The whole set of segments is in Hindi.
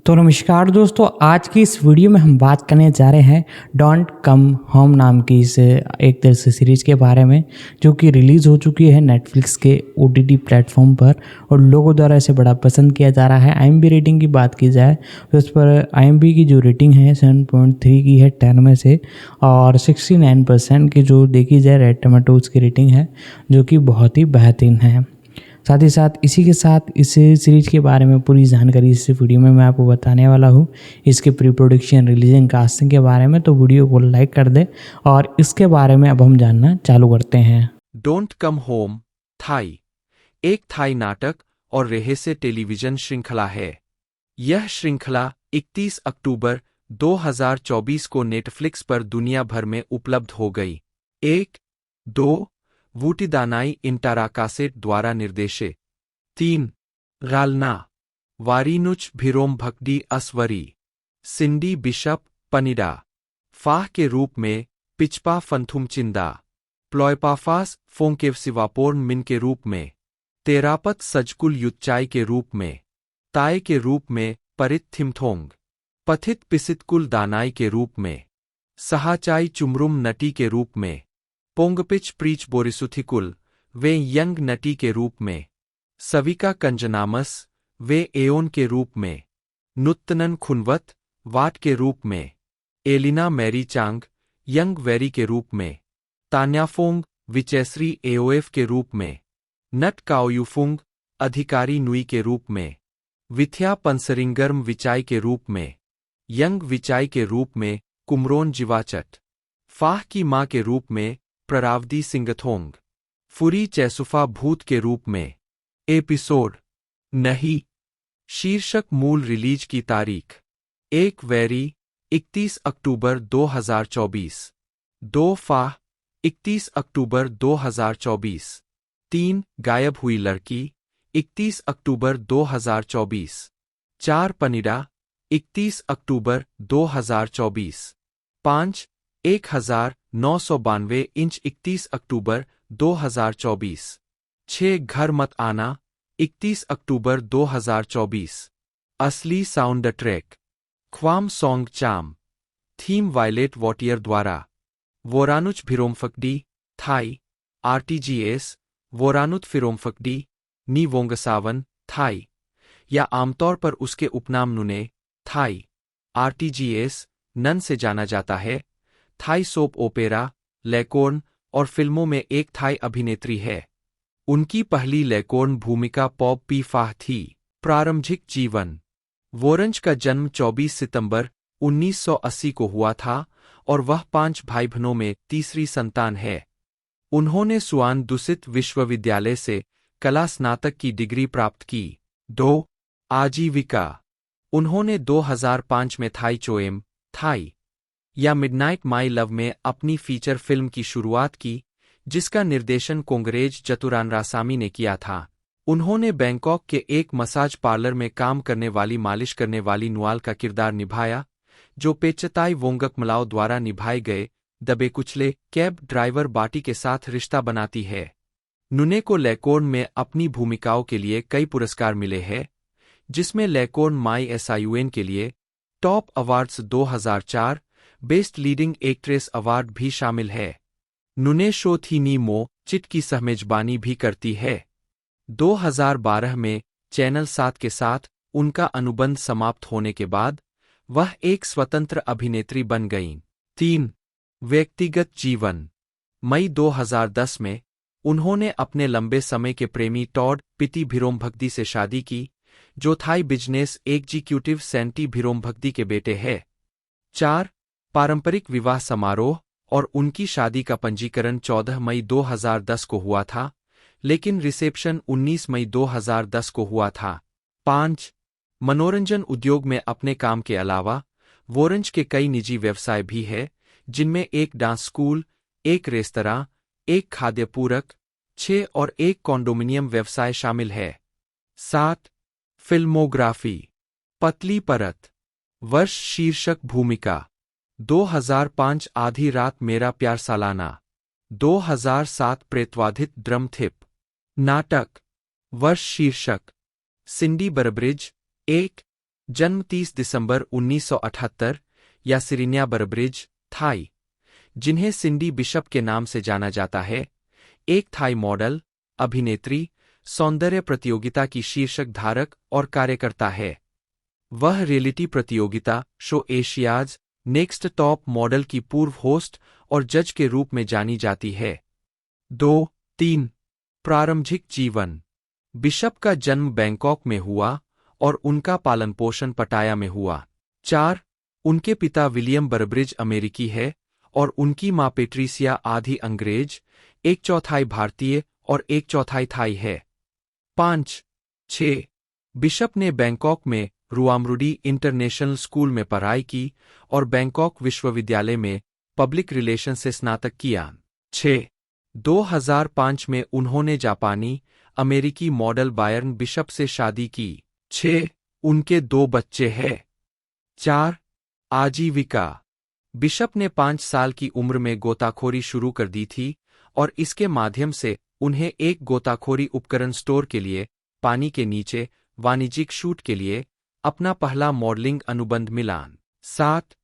तो नमस्कार दोस्तों, आज की इस वीडियो में हम बात करने जा रहे हैं डोंट कम होम नाम की इस एक तरह से सीरीज़ के बारे में, जो कि रिलीज़ हो चुकी है नेटफ्लिक्स के ओटीटी प्लेटफॉर्म पर और लोगों द्वारा इसे बड़ा पसंद किया जा रहा है। आईएमबी रेटिंग की बात की जाए तो इस पर आईएमबी की जो रेटिंग है 7.3 की है 10 में से, और 69% की जो देखी जाए रेड टमाटोज की रेटिंग है, जो कि बहुत ही बेहतरीन है। साथ ही साथ इसी के साथ इस सीरीज़ के बारे में पूरी जानकारी इस वीडियो में मैं आपको बताने वाला हूँ। इसके प्री प्रोडक्शन, रिलीजिंग, कास्टिंग के बारे में, तो वीडियो को लाइक कर दे और इसके बारे में अब हम जानना चालू करते हैं। डोंट कम होम थाई एक थाई नाटक और रहस्य टेलीविजन श्रृंखला है। यह श्रृंखला 31 अक्टूबर 2024 को नेटफ्लिक्स पर दुनिया भर में उपलब्ध हो गई। 1-2 वूटिदानाई इंटाराकासेट द्वारा निर्देशित। 3 गालना वारीनुच भिरोम भक्डी असवरी सिंडी बिशप पनिडा फाह के रूप में पिचपा फंथुमचिंदा प्लॉयपाफास फोंकेव सिवापोर्न मिन के रूप में तेरापत सजकुल युच्चाई के रूप में ताय के रूप में परित थिमथोंग पथित पिसितकुल दानाई के रूप में सहाचाई चुमरुम नटी के रूप में पोंगपिच प्रीच बोरिसुथिकुल वे यंग नटी के रूप में सविका कंजनामस वे एओन के रूप में नुत्तनन खुनवत वाट के रूप में एलिना मैरी चांग यंग वेरी के रूप में तान्याफोंग विचेसरी एओएफ के रूप में नट काओयुफुंग अधिकारी नुई के रूप में विथ्या पंसरिंगर्म विचाई के रूप में यंग विचाई के रूप में कुमरोन जिवाचट फाह की मां के रूप में प्ररावदी सिंगथोंग फुरी चैसुफा भूत के रूप में एपिसोड नहीं। शीर्षक मूल रिलीज की तारीख 1 वैरी 31 अक्टूबर 2024, 2 फाह 31 अक्टूबर 2024, 3 गायब हुई लड़की 31 अक्टूबर 2024, 4 पनिडा 31 अक्टूबर 2024, 5 1992 इंच 31 अक्टूबर 2024, 6 घर मत आना 31 अक्टूबर 2024, असली साउंड ट्रैक ख्वाम सॉन्ग चाम, थीम वायलेट वॉटियर द्वारा वोरानुच भिरोमफकडी थाई आरटीजीएस वोरानुत फिरोमफकडी नी वोंगसावन थाई, या आमतौर पर उसके उपनाम नुने थाई आरटीजीएस नन से जाना जाता है। थाई सोप ओपेरा, लेकोर्न और फिल्मों में एक थाई अभिनेत्री है। उनकी पहली लेकोर्न भूमिका पॉप पी फाह थी। प्रारंभिक जीवन वोरंज का जन्म 24 सितंबर 1980 को हुआ था और वह 5 भाई बहनों में तीसरी संतान है। उन्होंने सुआन दुसित विश्वविद्यालय से कला स्नातक की डिग्री प्राप्त की। 2 आजीविका उन्होंने 2005 में थाई चोएम थाई या मिडनाइट माई लव में अपनी फीचर फिल्म की शुरुआत की, जिसका निर्देशन कोंगरेज चतुरानरासामी ने किया था। उन्होंने बैंकॉक के एक मसाज पार्लर में काम करने वाली मालिश करने वाली नुआल का किरदार निभाया, जो पेचताई वोंगकमलाओ द्वारा निभाए गए दबे कुचले कैब ड्राइवर बाटी के साथ रिश्ता बनाती है। नुने को लेकोर्न में अपनी भूमिकाओं के लिए कई पुरस्कार मिले हैं, जिसमें लेकोर्न माई एसआईयूएन के लिए top awards 2004 best leading actress award भी शामिल है। नुने शो थी नी मो चिट की सहमेजबानी भी करती है। 2012 में चैनल 7 के साथ उनका अनुबंध समाप्त होने के बाद वह एक स्वतंत्र अभिनेत्री बन गईं। 3 व्यक्तिगत जीवन मई 2010 में उन्होंने अपने लंबे समय के प्रेमी टॉड पिती भिरोमभक्दी से शादी की, जो थाई बिजनेस एग्जीक्यूटिव सेंटी भिरोमभक्दी के बेटे हैं। 4 पारंपरिक विवाह समारोह और उनकी शादी का पंजीकरण 14 मई 2010 को हुआ था, लेकिन रिसेप्शन 19 मई 2010 को हुआ था। 5 मनोरंजन उद्योग में अपने काम के अलावा वोरंज के कई निजी व्यवसाय भी हैं, जिनमें एक डांस स्कूल, एक रेस्तरां, एक खाद्य पूरक, 6 और एक कॉन्डोमिनियम व्यवसाय शामिल है। 7 फिल्मोग्राफी पतली परत वर्ष शीर्षक भूमिका 2005 आधी रात मेरा प्यार सालाना 2007 प्रेतवाधित ड्रम थिप नाटक वर्ष शीर्षक सिंडी बरब्रिज 1 जन्म 30 दिसंबर 1978, या सिरिनिया बरब्रिज, थाई, जिन्हें सिंडी बिशप के नाम से जाना जाता है, एक थाई मॉडल, अभिनेत्री, सौंदर्य प्रतियोगिता की शीर्षक धारक और कार्यकर्ता है। वह रियलिटी प्रतियोगिता show Asia's next top model की पूर्व होस्ट और जज के रूप में जानी जाती है। 2-3 प्रारंभिक जीवन। बिशप का जन्म बैंकॉक में हुआ और उनका पालन पोषण पटाया में हुआ। 4 उनके पिता विलियम बरब्रिज अमेरिकी है और उनकी मां पेट्रिसिया आधी अंग्रेज, 1/4 भारतीय और 1/4 थाई है। 5-6 बिशप ने बैंकॉक में रुआमरुडी इंटरनेशनल स्कूल में पढ़ाई की और बैंकॉक विश्वविद्यालय में पब्लिक रिलेशन से स्नातक किया। 6 2005 में उन्होंने जापानी अमेरिकी मॉडल बायर्न बिशप से शादी की। 6 उनके 2 बच्चे हैं। 4 आजीविका। बिशप ने 5 साल की उम्र में गोताखोरी शुरू कर दी थी और इसके माध्यम से उन्हें एक गोताखोरी उपकरण स्टोर के लिए पानी के नीचे वाणिज्यिक शूट के लिए अपना पहला मॉडलिंग अनुबंध मिला। 7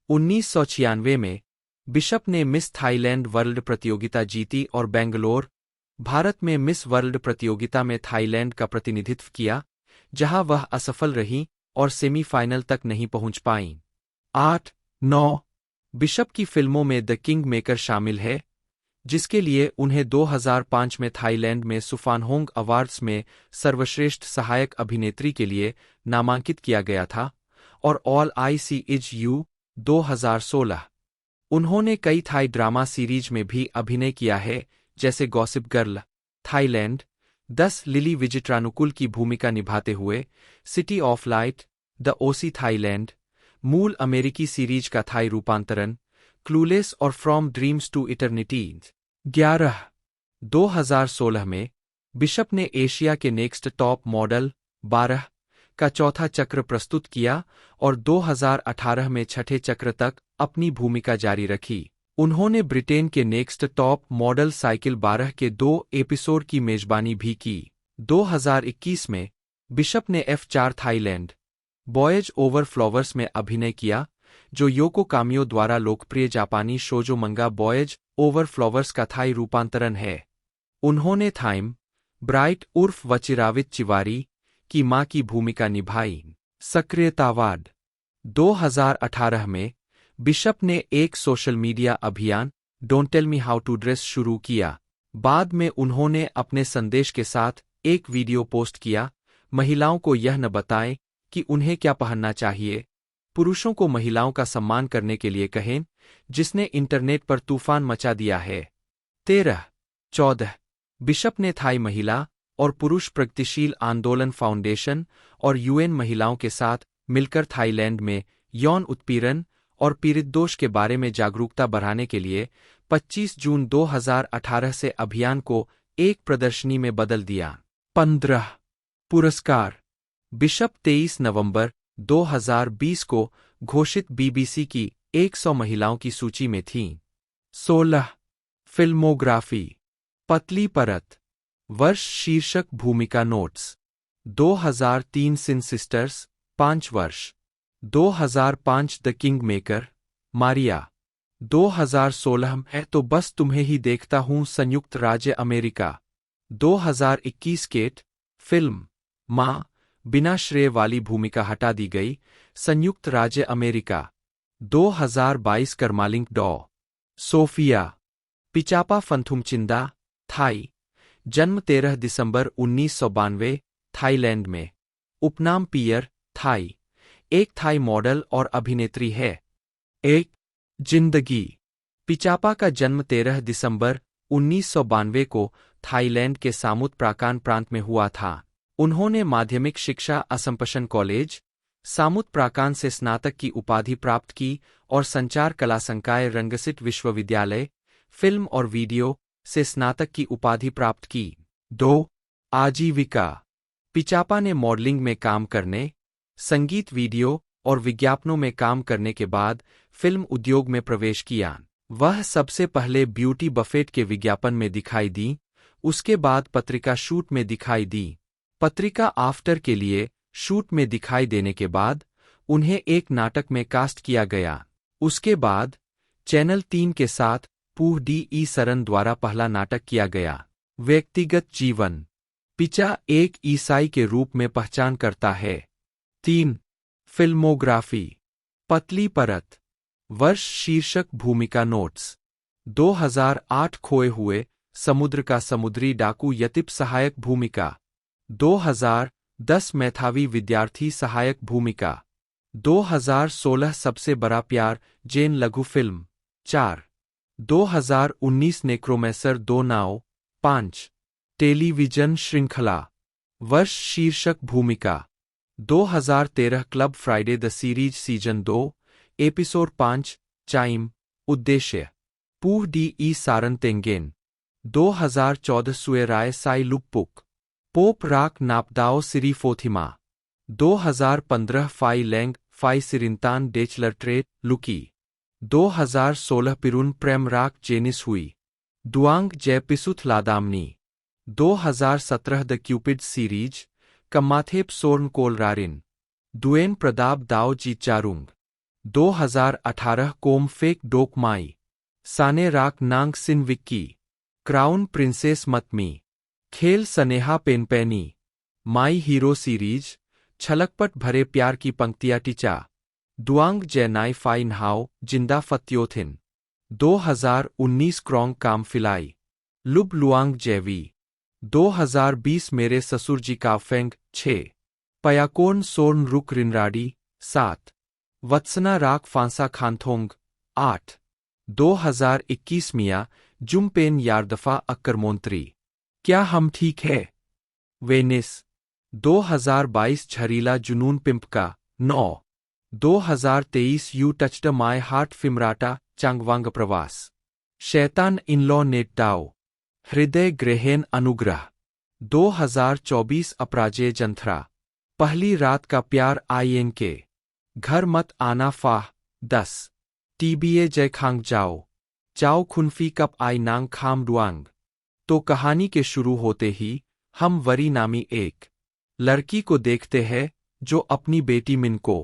1996 में बिशप ने मिस थाईलैंड वर्ल्ड प्रतियोगिता जीती और बेंगलोर, भारत में मिस वर्ल्ड प्रतियोगिता में थाईलैंड का प्रतिनिधित्व किया, जहां वह असफल रहीं और सेमीफाइनल तक नहीं पहुंच पाईं। 8-9 बिशप की फिल्मों में द किंग मेकर शामिल है, जिसके लिए उन्हें 2005 में थाईलैंड में सुफानहोंग अवार्ड्स में सर्वश्रेष्ठ सहायक अभिनेत्री के लिए नामांकित किया गया था, और all I see is you 2016। उन्होंने कई थाई ड्रामा सीरीज में भी अभिनय किया है, जैसे गॉसिप गर्ल थाईलैंड, 10 लिली विजिट्रानुकुल की भूमिका निभाते हुए, city of light, the OC Thailand, मूल अमेरिकी सीरीज का थाई रूपांतरण, क्लूलेस और फ्रॉम ड्रीम्स टू इटर्निटी। 11 2016 में बिशप ने एशिया के नेक्स्ट टॉप मॉडल 12 का चौथा चक्र प्रस्तुत किया और 2018 में छठे चक्र तक अपनी भूमिका जारी रखी। उन्होंने ब्रिटेन के नेक्स्ट टॉप मॉडल साइकिल 12 के 2 एपिसोड की मेजबानी भी की। 2021 में बिशप ने F4 Thailand boys over flowers में अभिनय किया, जो योको कामियो द्वारा लोकप्रिय जापानी शोजो मंगा बॉयज ओवर फ्लावर्स का थाई रूपांतरण है। उन्होंने थाइम ब्राइट उर्फ वचिरावित चिवारी की मां की भूमिका निभाई। सक्रियतावाद। 2018 में बिशप ने एक सोशल मीडिया अभियान don't tell me how to dress शुरू किया। बाद में उन्होंने अपने संदेश के साथ एक वीडियो पोस्ट किया, महिलाओं को यह न बताएं कि उन्हें क्या पहनना चाहिए, पुरुषों को महिलाओं का सम्मान करने के लिए कहें, जिसने इंटरनेट पर तूफान मचा दिया है। 13-14 बिशप ने थाई महिला और पुरुष प्रगतिशील आंदोलन फाउंडेशन और यूएन महिलाओं के साथ मिलकर थाईलैंड में यौन उत्पीड़न और पीड़ितदोष के बारे में जागरूकता बढ़ाने के लिए 25 जून 2018 से अभियान को एक प्रदर्शनी में बदल दिया। 15 पुरस्कार। बिशप 23 नवंबर 2020 को घोषित बीबीसी की 100 महिलाओं की सूची में थीं। 16 फिल्मोग्राफी। पतली परत। वर्ष शीर्षक भूमिका नोट्स। 2003 सिन सिस्टर्स 5 वर्ष। 2005 द किंग मेकर मारिया। 2016 है तो बस तुम्हें ही देखता हूं संयुक्त राज्य अमेरिका। 2021 केट फिल्म मां बिना श्रेय वाली भूमिका हटा दी गई, संयुक्त राज्य अमेरिका। 2022 करमालिंग डॉ सोफिया पिचापा फंथुमचिंदा थाई, जन्म 13 दिसंबर 1992 थाईलैंड में, उपनाम पियर थाई, एक थाई मॉडल और अभिनेत्री है। 1 जिंदगी। पिचापा का जन्म 13 दिसंबर 1992 को थाईलैंड के सामुत प्राकान प्रांत में हुआ था। उन्होंने माध्यमिक शिक्षा असम्पशन कॉलेज, सामुत प्राकान से स्नातक की उपाधि प्राप्त की और संचार कला संकाय रंगसिट विश्वविद्यालय, फिल्म और वीडियो से स्नातक की उपाधि प्राप्त की। 2 आजीविका। पिचापा ने मॉडलिंग में काम करने, संगीत वीडियो और विज्ञापनों में काम करने के बाद फिल्म उद्योग में प्रवेश किया। वह सबसे पहले ब्यूटी बफेट के विज्ञापन में दिखाई दी, उसके बाद पत्रिका शूट में दिखाई दी। पत्रिका आफ्टर के लिए शूट में दिखाई देने के बाद उन्हें एक नाटक में कास्ट किया गया। उसके बाद चैनल 3 के साथ पूह डी सरन द्वारा पहला नाटक किया गया। व्यक्तिगत जीवन। पिचा एक ईसाई के रूप में पहचान करता है। 3. फिल्मोग्राफी। पतली परत। वर्ष शीर्षक भूमिका नोट्स। 2008 खोए हुए समुद्र का समुद्री डाकू यतिप सहायक भूमिका। 2010 मेधावी विद्यार्थी सहायक भूमिका। 2016 सबसे बड़ा प्यार जेन लघु फिल्म। 4. 2019 नेक्रोमेसर 2 नाव। 5. टेलीविजन श्रृंखला। वर्ष शीर्षक भूमिका। 2013 club Friday the series season 2 episode 5 chyme. उद्देश्य पूह डी सारन तेंगेन। 2014 सुए राय साई लुप्पुक। पोप राक नापदाओ सिरी फोथिमा। 2015 फाई लेंग फाई सिरिंतान डेचलर ट्रेट लुकी। 2016 पिरुन प्रेम राक जेनिस हुई। दुआंग जयपिसुथ लादामनी। 2017 द क्यूपिड सीरीज कम्माथेप सोर्न कोलरारिन। दुएन प्रदाब दाओ जीचारुंग। 2018 कोम फेक डोक माई। साने राक नांग सिन विक्की। क्राउन प्रिंसेस मतमी। खेल सनेहा पेनपेनी। माई हीरो सीरीज छलकपट भरे प्यार की पंक्तियां टिचा। दुआंग जैनाई फाइन हाओ जिंदा फत्योथिन। 2019 क्रोंग काम फिलाई। लुब लुआंग जैवी। 2020 मेरे ससुर जी का फेंग 6। पयाकोन सोर्न रुक रिनराडी 7। वत्सना राक फांसा खानथोंग 8। 2021 मिया जुमपेन यारदफा अक्करमोंत्री। क्या हम ठीक है? वेनिस। 2022 झरीला जुनून पिंपका 9। 2023 यू टच्ड माय हार्ट फिमराटा चांगवांग प्रवास। शैतान इनलॉ नेटाओ। हृदय ग्रहण अनुग्रह। 2024 अपराजय जंथरा। पहली रात का प्यार INK। घर मत आना फाह 10। TBA जय खांग जाओ। चाओ खुनफी कप आई नांग खाम डुआंग। तो कहानी के शुरू होते ही हम वरी नामी एक लड़की को देखते हैं जो अपनी बेटी मिन को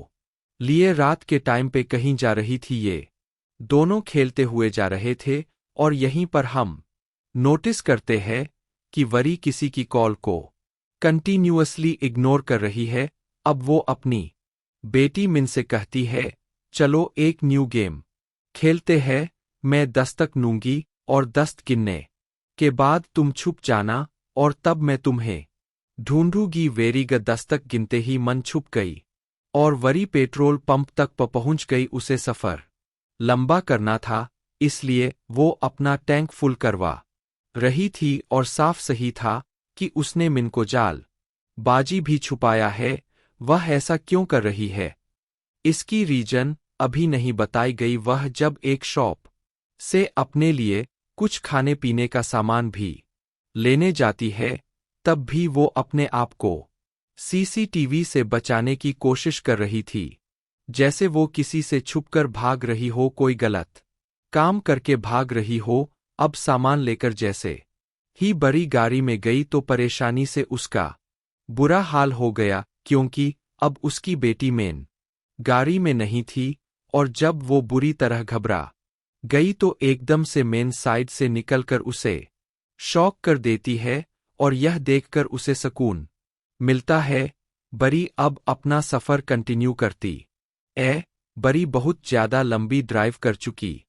लिए रात के टाइम पे कहीं जा रही थी। ये दोनों खेलते हुए जा रहे थे और यहीं पर हम नोटिस करते हैं कि वरी किसी की कॉल को कंटिन्यूअसली इग्नोर कर रही है। अब वो अपनी बेटी मिन से कहती है, चलो एक न्यू गेम खेलते हैं, मैं दस्तक लूंगी और दस्त गिनने के बाद तुम छुप जाना और तब मैं तुम्हें ढूंढूंगी। वेरी ग दस्तक गिनते ही मन छुप गई और वरी पेट्रोल पंप तक पहुंच गई। उसे सफर लंबा करना था, इसलिए वो अपना टैंक फुल करवा रही थी और साफ सही था कि उसने मिन को जाल बाजी भी छुपाया है। वह ऐसा क्यों कर रही है, इसकी रीजन अभी नहीं बताई गई। वह जब एक शॉप से अपने लिए कुछ खाने पीने का सामान भी लेने जाती है, तब भी वो अपने आप को CCTV से बचाने की कोशिश कर रही थी, जैसे वो किसी से छुपकर भाग रही हो, कोई गलत काम करके भाग रही हो। अब सामान लेकर जैसे ही बड़ी गाड़ी में गई तो परेशानी से उसका बुरा हाल हो गया, क्योंकि अब उसकी बेटी मेन गाड़ी में नहीं थी और जब वो बुरी तरह घबरा गई तो एकदम से मेन साइड से निकलकर उसे शॉक कर देती है और यह देखकर उसे सुकून मिलता है। बरी अब अपना सफर कंटिन्यू करती बरी बहुत ज्यादा लंबी ड्राइव कर चुकी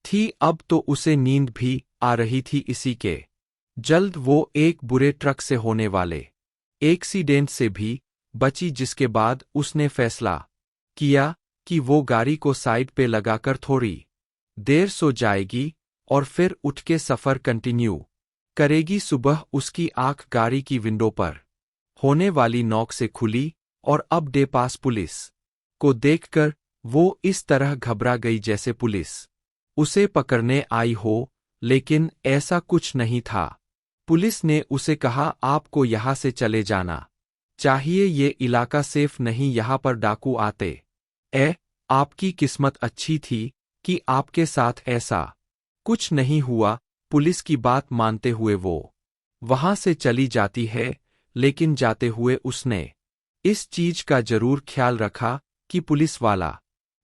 थी, अब तो उसे नींद भी आ रही थी। इसी के जल्द वो एक बुरे ट्रक से होने वाले एक्सीडेंट से भी बची, जिसके बाद उसने फैसला किया कि वो गाड़ी को साइड पे लगाकर थोड़ी देर सो जाएगी और फिर उठ के सफर कंटिन्यू करेगी। सुबह उसकी आंख गाड़ी की विंडो पर होने वाली नॉक से खुली और अब डे पास पुलिस को देखकर वो इस तरह घबरा गई जैसे पुलिस उसे पकड़ने आई हो, लेकिन ऐसा कुछ नहीं था। पुलिस ने उसे कहा, आपको यहां से चले जाना चाहिए, ये इलाका सेफ नहीं, यहां पर डाकू आते। आपकी किस्मत अच्छी थी कि आपके साथ ऐसा कुछ नहीं हुआ। पुलिस की बात मानते हुए वो वहां से चली जाती है, लेकिन जाते हुए उसने इस चीज का जरूर ख्याल रखा कि पुलिस वाला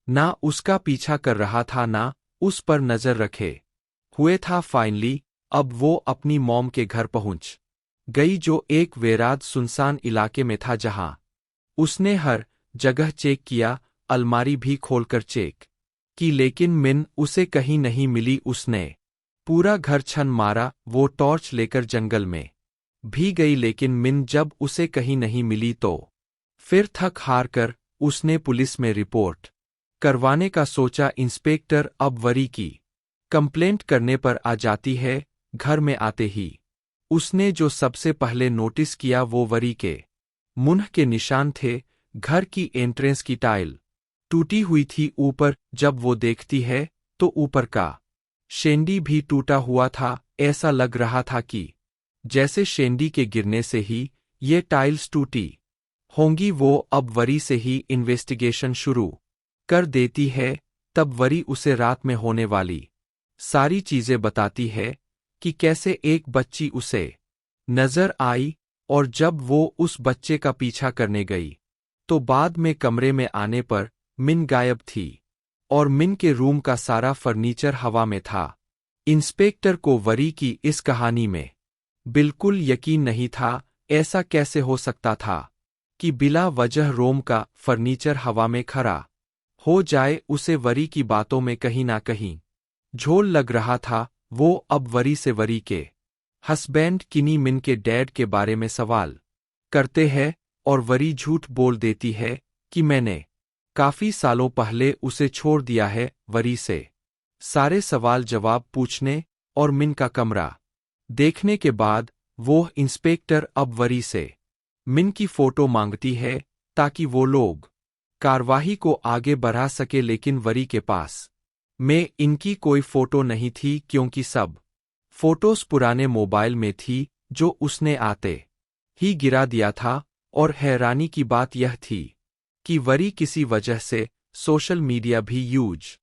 ना उसका पीछा कर रहा था ना उस पर नजर रखे हुए था। फाइनली अब वो अपनी मॉम के घर पहुंच गई, जो एक वेराद सुनसान इलाके में था, जहां उसने हर जगह चेक किया, अलमारी भी खोलकर चेक की, लेकिन मिन उसे कहीं नहीं मिली। उसने पूरा घर छान मारा, वो टॉर्च लेकर जंगल में भी गई, लेकिन मिन जब उसे कहीं नहीं मिली तो फिर थक हार कर उसने पुलिस में रिपोर्ट करवाने का सोचा। इंस्पेक्टर अब वरी की कंप्लेंट करने पर आ जाती है। घर में आते ही उसने जो सबसे पहले नोटिस किया वो वरी के मुंह के निशान थे। घर की एंट्रेंस की टाइल टूटी हुई थी ऊपर। जब वो देखती है तो ऊपर का शेंडी भी टूटा हुआ था। ऐसा लग रहा था कि जैसे शेंडी के गिरने से ही ये टाइल्स टूटी होंगी। वो अब वरी से ही इन्वेस्टिगेशन शुरू कर देती है। तब वरी उसे रात में होने वाली सारी चीजें बताती है कि कैसे एक बच्ची उसे नजर आई, और जब वो उस बच्चे का पीछा करने गई तो बाद में कमरे में आने पर मिन गायब थी और मिन के रूम का सारा फर्नीचर हवा में था। इंस्पेक्टर को वरी की इस कहानी में बिल्कुल यकीन नहीं था। ऐसा कैसे हो सकता था कि बिला वजह रोम का फर्नीचर हवा में खड़ा हो जाए। उसे वरी की बातों में कहीं ना कहीं झोल लग रहा था। वो अब वरी से वरी के हस्बैंड किनी मिन के डैड के बारे में सवाल करते हैं, और वरी झूठ बोल देती है कि मैंने काफी सालों पहले उसे छोड़ दिया है। वरी से सारे सवाल जवाब पूछने और मिन का कमरा देखने के बाद वो इंस्पेक्टर अब वरी से मिन की फोटो मांगती है ताकि वो लोग कार्रवाई को आगे बढ़ा सके, लेकिन वरी के पास में इनकी कोई फोटो नहीं थी, क्योंकि सब फोटोज पुराने मोबाइल में थी जो उसने आते ही गिरा दिया था। और हैरानी की बात यह थी कि वरी किसी वजह से सोशल मीडिया भी यूज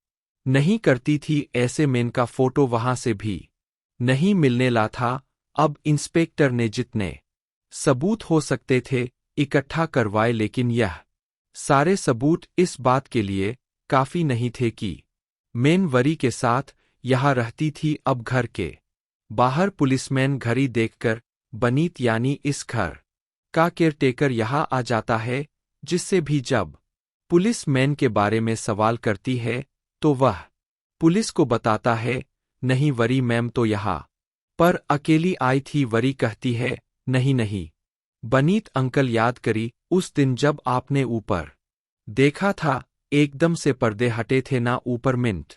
नहीं करती थी। ऐसे में इनका फोटो वहां से भी नहीं मिलने ला था। अब इंस्पेक्टर ने जितने सबूत हो सकते थे इकट्ठा करवाए, लेकिन यह सारे सबूत इस बात के लिए काफी नहीं थे कि मेन वरी के साथ यहां रहती थी। अब घर के बाहर पुलिसमैन घड़ी देखकर बनीत यानी इस घर का केयरटेकर यहां आ जाता है, जिससे भी जब पुलिसमैन के बारे में सवाल करती है तो वह पुलिस को बताता है, नहीं वरी मैम तो यहां पर अकेली आई थी। वरी कहती है, नहीं नहीं बनीत अंकल, याद करी उस दिन जब आपने ऊपर देखा था, एकदम से पर्दे हटे थे ना, ऊपर मिंट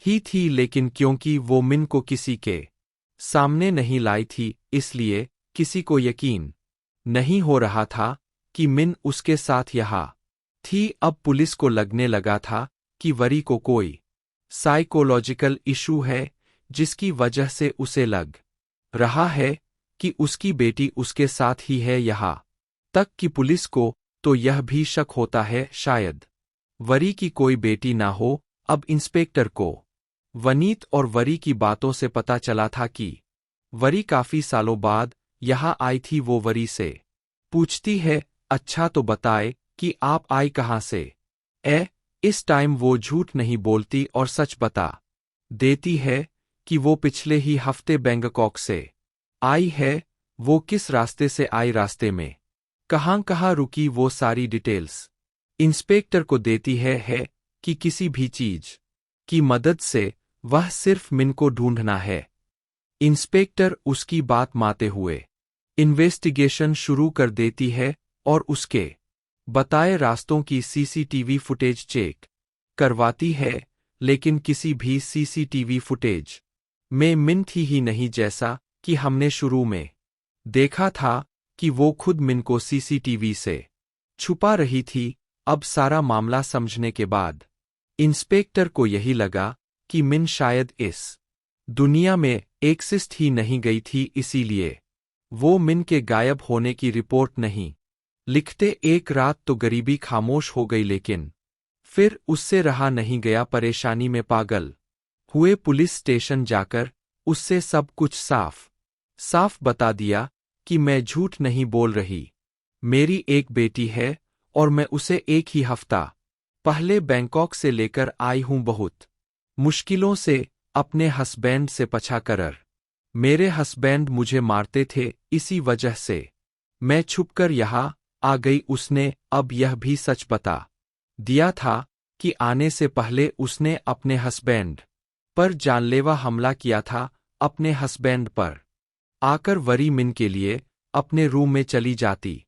ही थी, लेकिन क्योंकि वो मिन को किसी के सामने नहीं लाई थी, इसलिए किसी को यकीन नहीं हो रहा था कि मिन उसके साथ यहां थी। अब पुलिस को लगने लगा था कि वरी को कोई साइकोलॉजिकल इशू है, जिसकी वजह से उसे लग रहा है कि उसकी बेटी उसके साथ ही है। यहाँ तक कि पुलिस को तो यह भी शक होता है शायद वरी की कोई बेटी ना हो। अब इंस्पेक्टर को वनीत और वरी की बातों से पता चला था कि वरी काफी सालों बाद यहां आई थी। वो वरी से पूछती है, अच्छा तो बताए कि आप आई कहां से। इस टाइम वो झूठ नहीं बोलती और सच बता देती है कि वो पिछले ही हफ्ते बैंकॉक से आई है। वो किस रास्ते से आई, रास्ते में कहां कहां रुकी, वो सारी डिटेल्स इंस्पेक्टर को देती है कि किसी भी चीज की मदद से वह सिर्फ मिन को ढूंढना है। इंस्पेक्टर उसकी बात मानते हुए इन्वेस्टिगेशन शुरू कर देती है और उसके बताए रास्तों की सीसीटीवी फुटेज चेक करवाती है, लेकिन किसी भी सीसीटीवी फुटेज में मिन थी ही नहीं, जैसा कि हमने शुरू में देखा था कि वो खुद मिन को सीसीटीवी से छुपा रही थी। अब सारा मामला समझने के बाद इंस्पेक्टर को यही लगा कि मिन शायद इस दुनिया में एक्सिस्ट ही नहीं गई थी, इसीलिए वो मिन के गायब होने की रिपोर्ट नहीं लिखते। एक रात तो गरीबी खामोश हो गई, लेकिन फिर उससे रहा नहीं गया। परेशानी में पागल हुए पुलिस स्टेशन जाकर उससे सब कुछ साफ साफ बता दिया कि मैं झूठ नहीं बोल रही, मेरी एक बेटी है और मैं उसे एक ही हफ्ता पहले बैंकॉक से लेकर आई हूं, बहुत मुश्किलों से अपने हस्बैंड से पछा कर। मेरे हस्बैंड मुझे मारते थे, इसी वजह से मैं छुपकर यहाँ आ गई। उसने अब यह भी सच बता दिया था कि आने से पहले उसने अपने हस्बैंड पर जानलेवा हमला किया था। अपने हस्बैंड पर आकर वरी मिन के लिए अपने रूम में चली जाती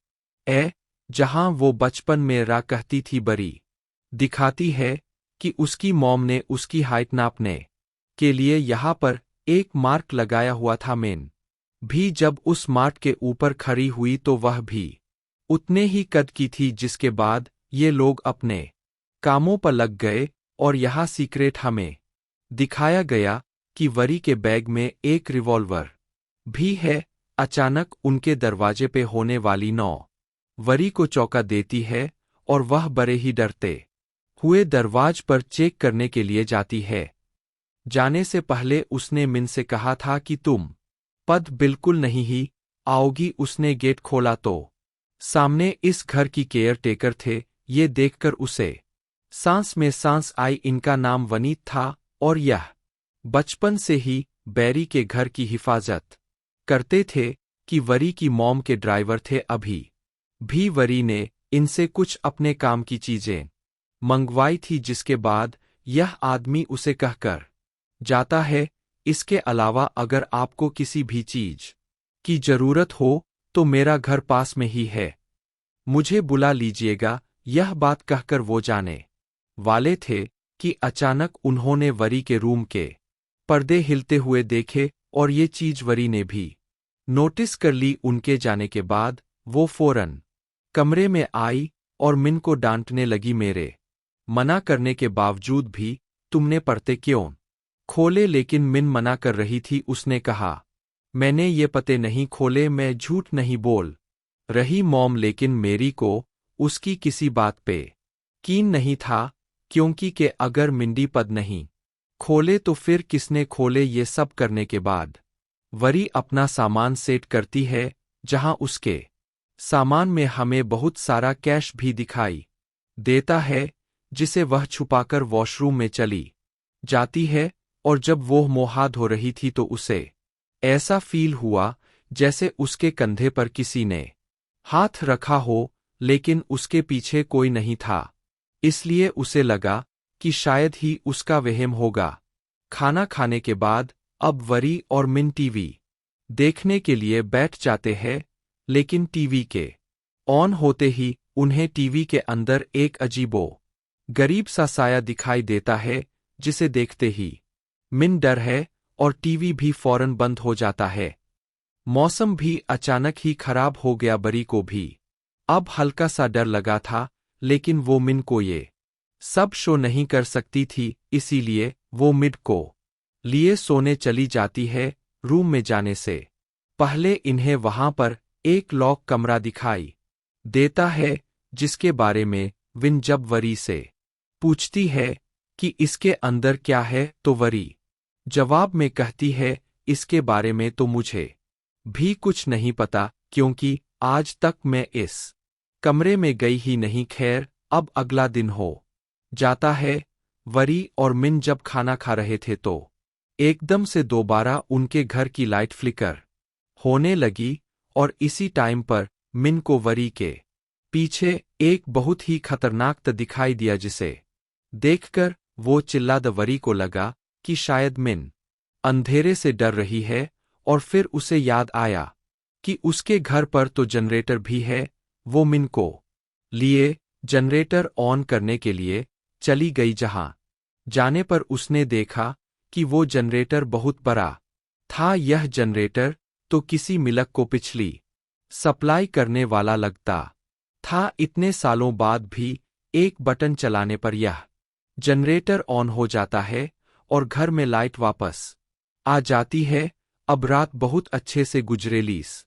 जहां वो बचपन में रहा कहती थी। बरी दिखाती है कि उसकी मॉम ने उसकी हाइट नापने के लिए यहाँ पर एक मार्क लगाया हुआ था। मैन भी जब उस मार्क के ऊपर खड़ी हुई तो वह भी उतने ही कद की थी, जिसके बाद ये लोग अपने कामों पर लग गए और यहाँ सीक्रेट हमें दिखाया गया कि वरी के बैग में एक रिवॉल्वर भी है। अचानक उनके दरवाजे पे होने वाली नौ वरी को चौंका देती है और वह बड़े ही डरते हुए दरवाज पर चेक करने के लिए जाती है। जाने से पहले उसने मिन से कहा था कि तुम पद बिल्कुल नहीं ही आओगी। उसने गेट खोला तो सामने इस घर की केयर टेकर थे। ये देखकर उसे सांस में सांस आई। इनका नाम वनीत था और यह बचपन से ही बैरी के घर की हिफाजत करते थे कि वरी की मॉम के ड्राइवर थे। अभी भी वरी ने इनसे कुछ अपने काम की चीजें मंगवाई थी, जिसके बाद यह आदमी उसे कहकर जाता है, इसके अलावा अगर आपको किसी भी चीज की जरूरत हो तो मेरा घर पास में ही है, मुझे बुला लीजिएगा। यह बात कहकर वो जाने वाले थे कि अचानक उन्होंने वरी के रूम के पर्दे हिलते हुए देखे और ये चीज वरी ने भी नोटिस कर ली। उनके जाने के बाद वो फौरन कमरे में आई और मिन को डांटने लगी, मेरे मना करने के बावजूद भी तुमने पर्दे क्यों खोले? लेकिन मिन मना कर रही थी। उसने कहा, मैंने ये पर्दे नहीं खोले, मैं झूठ नहीं बोल रही मॉम। लेकिन मेरी को उसकी किसी बात पे यकीन नहीं था, क्योंकि कि अगर मिंडी पर्दे नहीं खोले तो फिर किसने खोले? ये सब करने के बाद वरी अपना सामान सेट करती है, जहां उसके सामान में हमें बहुत सारा कैश भी दिखाई देता है, जिसे वह छुपाकर वॉशरूम में चली जाती है। और जब वो मुंह हाथ धो रही थी तो उसे ऐसा फील हुआ जैसे उसके कंधे पर किसी ने हाथ रखा हो, लेकिन उसके पीछे कोई नहीं था। इसलिए उसे लगा कि शायद ही उसका वहम होगा। खाना खाने के बाद अब वरी और मिन टीवी देखने के लिए बैठ जाते हैं, लेकिन टीवी के ऑन होते ही उन्हें टीवी के अंदर एक अजीबो गरीब सा साया दिखाई देता है, जिसे देखते ही मिन डर है और टीवी भी फौरन बंद हो जाता है। मौसम भी अचानक ही खराब हो गया। बरी को भी अब हल्का सा डर लगा था, लेकिन वो मिन को ये सब शो नहीं कर सकती थी, इसीलिए वो मिड को लिए सोने चली जाती है। रूम में जाने से पहले इन्हें वहां पर एक लॉक कमरा दिखाई देता है, जिसके बारे में विन जब वरी से पूछती है कि इसके अंदर क्या है, तो वरी जवाब में कहती है, इसके बारे में तो मुझे भी कुछ नहीं पता, क्योंकि आज तक मैं इस कमरे में गई ही नहीं। खैर, अब अगला दिन हो जाता है। वरी और मिन जब खाना खा रहे थे तो एकदम से दोबारा उनके घर की लाइट फ्लिकर होने लगी, और इसी टाइम पर मिन को वरी के पीछे एक बहुत ही खतरनाक त दिखाई दिया, जिसे देखकर वो चिल्ला द वरी को लगा कि शायद मिन अंधेरे से डर रही है, और फिर उसे याद आया कि उसके घर पर तो जनरेटर भी है। वो मिन को लिए जनरेटर ऑन करने के लिए चली गई, जहां जाने पर उसने देखा कि वो जनरेटर बहुत बड़ा था। यह जनरेटर तो किसी मिलक को पिछली सप्लाई करने वाला लगता था। इतने सालों बाद भी एक बटन चलाने पर यह जनरेटर ऑन हो जाता है और घर में लाइट वापस आ जाती है। अब रात बहुत अच्छे से गुजरेलीस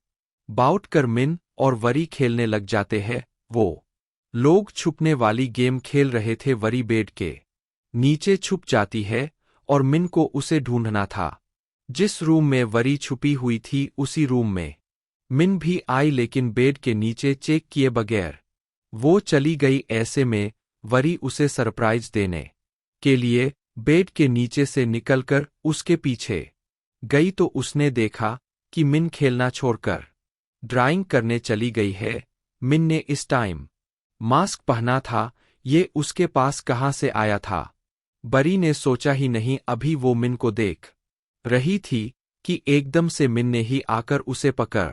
बाउट कर मिन और वरी खेलने लग जाते हैं। वो लोग छुपने वाली गेम खेल रहे थे। वरी बेड के नीचे छुप जाती है और मिन को उसे ढूंढना था। जिस रूम में वरी छुपी हुई थी, उसी रूम में मिन भी आई लेकिन बेड के नीचे चेक किए बगैर वो चली गई। ऐसे में वरी उसे सरप्राइज देने के लिए बेड के नीचे से निकलकर उसके पीछे गई तो उसने देखा कि मिन खेलना छोड़कर ड्राइंग करने चली गई है। मिन ने इस टाइम मास्क पहना था, ये उसके पास कहाँ से आया था? बरी ने सोचा ही नहीं, अभी वो मिन को देख रही थी कि एकदम से मिन ने ही आकर उसे पकड़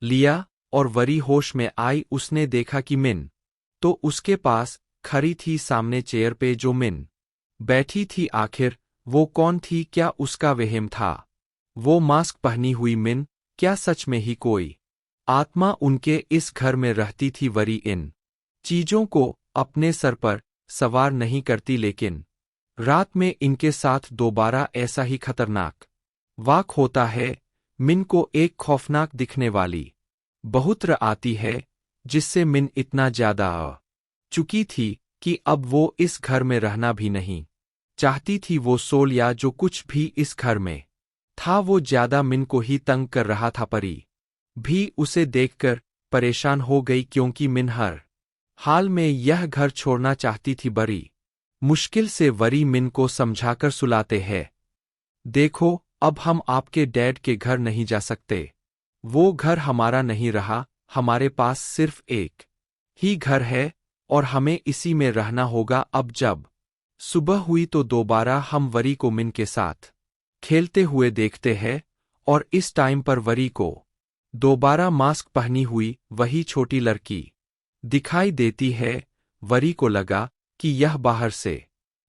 लिया और वरी होश में आई। उसने देखा कि मिन तो उसके पास खड़ी थी सामने चेयर पे जो मिन बैठी थी। आखिर वो कौन थी? क्या उसका वहम था? वो मास्क पहनी हुई मिन क्या सच में ही कोई आत्मा उनके इस घर में रहती थी? वरी इन चीजों को अपने सर पर सवार नहीं करती, लेकिन रात में इनके साथ दोबारा ऐसा ही खतरनाक वाक़ होता है। मिन को एक खौफनाक दिखने वाली बहुत्र आती है, जिससे मिन इतना ज्यादा चुकी थी कि अब वो इस घर में रहना भी नहीं चाहती थी। वो सोल या जो कुछ भी इस घर में था वो ज्यादा मिन को ही तंग कर रहा था। परी भी उसे देखकर परेशान हो गई, क्योंकि मिन हर हाल में यह घर छोड़ना चाहती थी। बड़ी मुश्किल से वरी मिन को समझाकर सुलाते हैं, देखो अब हम आपके डैड के घर नहीं जा सकते, वो घर हमारा नहीं रहा, हमारे पास सिर्फ एक ही घर है और हमें इसी में रहना होगा। अब जब सुबह हुई तो दोबारा हम वरी को मिन के साथ खेलते हुए देखते हैं और इस टाइम पर वरी को दोबारा मास्क पहनी हुई वही छोटी लड़की दिखाई देती है। वरी को लगा कि यह बाहर से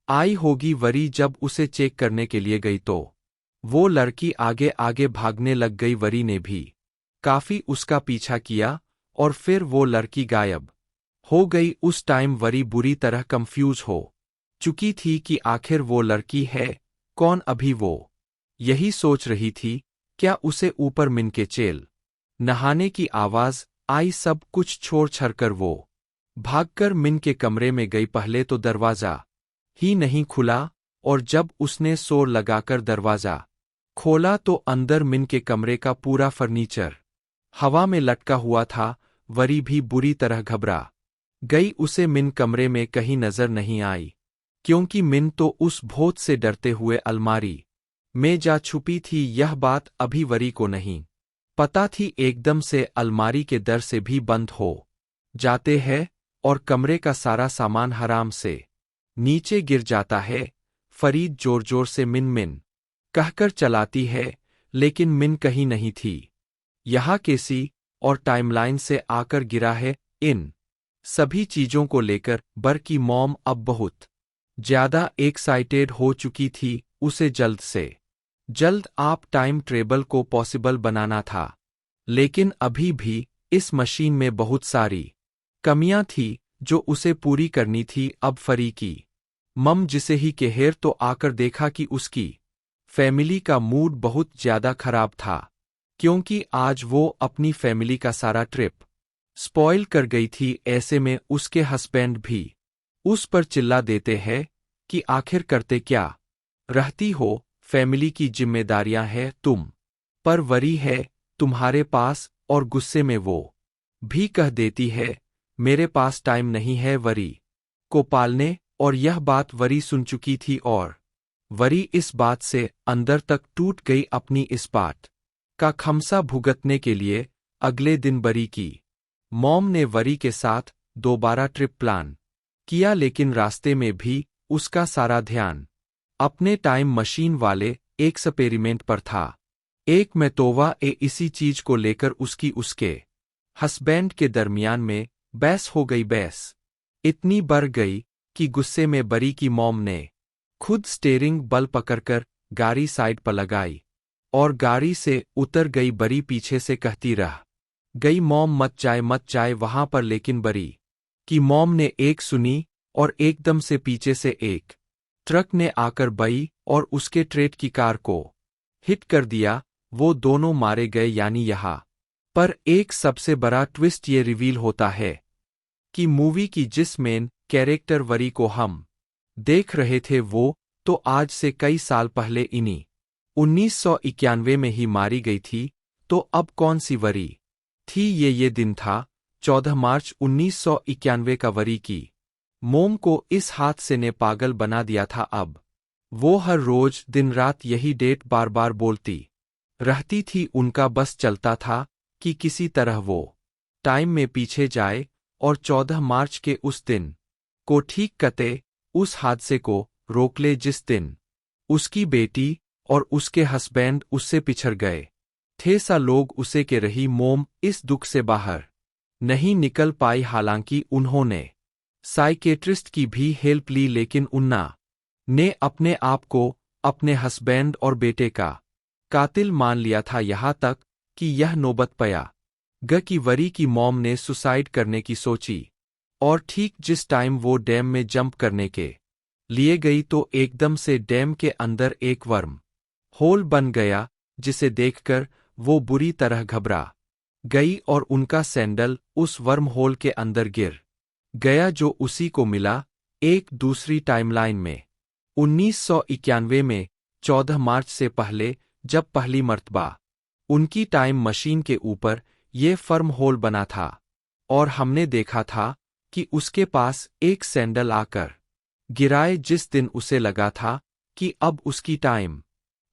आई होगी। वरी जब उसे चेक करने के लिए गई तो वो लड़की आगे आगे भागने लग गई। वरी ने भी काफी उसका पीछा किया और फिर वो लड़की गायब हो गई। उस टाइम वरी बुरी तरह कंफ्यूज हो चुकी थी कि आखिर वो लड़की है कौन। अभी वो यही सोच रही थी, क्या उसे ऊपर मिन के चेल नहाने की आवाज आई। सब कुछ छोड़ छड़कर वो भागकर मिन के कमरे में गई। पहले तो दरवाजा ही नहीं खुला और जब उसने जोर लगाकर दरवाजा खोला तो अंदर मिन के कमरे का पूरा फर्नीचर हवा में लटका हुआ था। वरी भी बुरी तरह घबरा गई। उसे मिन कमरे में कहीं नजर नहीं आई, क्योंकि मिन तो उस भूत से डरते हुए अलमारी में जा छुपी थी। यह बात अभी वरी को नहीं पता थी। एकदम से अलमारी के दर से भी बंद हो जाते हैं और कमरे का सारा सामान हराम से नीचे गिर जाता है। फरीद जोर जोर से मिन मिन कहकर चलाती है, लेकिन मिन कहीं नहीं थी। यहाँ केसी और टाइमलाइन से आकर गिरा है। इन सभी चीजों को लेकर बर की मॉम अब बहुत ज्यादा एक्साइटेड हो चुकी थी। उसे जल्द से जल्द आप टाइम ट्रेवल को पॉसिबल बनाना था, लेकिन अभी भी इस मशीन में बहुत सारी कमियां थी जो उसे पूरी करनी थी। अब फरी की मम जिसे ही केहेर तो आकर देखा कि उसकी फैमिली का मूड बहुत ज्यादा खराब था, क्योंकि आज वो अपनी फैमिली का सारा ट्रिप स्पॉइल कर गई थी। ऐसे में उसके हस्बैंड भी उस पर चिल्ला देते हैं कि आखिर करते क्या रहती हो, फैमिली की जिम्मेदारियां हैं तुम पर। वरी है तुम्हारे पास, और गुस्से में वो भी कह देती है मेरे पास टाइम नहीं है वरी को पालने। और यह बात वरी सुन चुकी थी और वरी इस बात से अंदर तक टूट गई। अपनी इस बात का खमसा भुगतने के लिए अगले दिन वरी की मॉम ने वरी के साथ दोबारा ट्रिप प्लान किया, लेकिन रास्ते में भी उसका सारा ध्यान अपने टाइम मशीन वाले एक्सपेरिमेंट पर था। एक मैतोवा इसी चीज को लेकर उसके हस्बैंड के दरमियान में बहस हो गई। बहस इतनी बढ़ गई कि गुस्से में बरी की मॉम ने खुद स्टीयरिंग बल पकड़कर गाड़ी साइड पर लगाई और गाड़ी से उतर गई। बरी पीछे से कहती रह गई मॉम मत जाए वहां पर, लेकिन बरी की मॉम ने एक सुनी और एकदम से पीछे से एक ट्रक ने आकर बई और उसके ट्रेड की कार को हिट कर दिया। वो दोनों मारे गए। यानी यहाँ पर एक सबसे बड़ा ट्विस्ट ये रिवील होता है कि मूवी की जिस मेन कैरेक्टर वरी को हम देख रहे थे वो तो आज से कई साल पहले इन्हीं 1991 में ही मारी गई थी। तो अब कौन सी वरी थी। ये दिन था 14 मार्च 1991 का। वरी की मोम को इस हादसे ने पागल बना दिया था। अब वो हर रोज दिन रात यही डेट बार बार बोलती रहती थी। उनका बस चलता था कि किसी तरह वो टाइम में पीछे जाए और 14 मार्च के उस दिन को ठीक कते उस हादसे को रोक ले जिस दिन उसकी बेटी और उसके हस्बैंड उससे पिछड़ गए थे। सा लोग उसे के रही मोम इस दुख से बाहर नहीं निकल पाई। हालांकि उन्होंने साइकेट्रिस्ट की भी हेल्प ली, लेकिन उन्ना ने अपने आप को अपने हस्बैंड और बेटे का कातिल मान लिया था। यहाँ तक कि यह नौबत पया कि वरी की मॉम ने सुसाइड करने की सोची, और ठीक जिस टाइम वो डैम में जंप करने के लिए गई तो एकदम से डैम के अंदर एक वर्म होल बन गया, जिसे देखकर वो बुरी तरह घबरा गई और उनका सैंडल उस वर्म होल के अंदर गिर गया, जो उसी को मिला एक दूसरी टाइमलाइन में 1991 में 14 मार्च से पहले, जब पहली मर्तबा उनकी टाइम मशीन के ऊपर ये फर्म होल बना था और हमने देखा था कि उसके पास एक सैंडल आकर गिराए जिस दिन उसे लगा था कि अब उसकी टाइम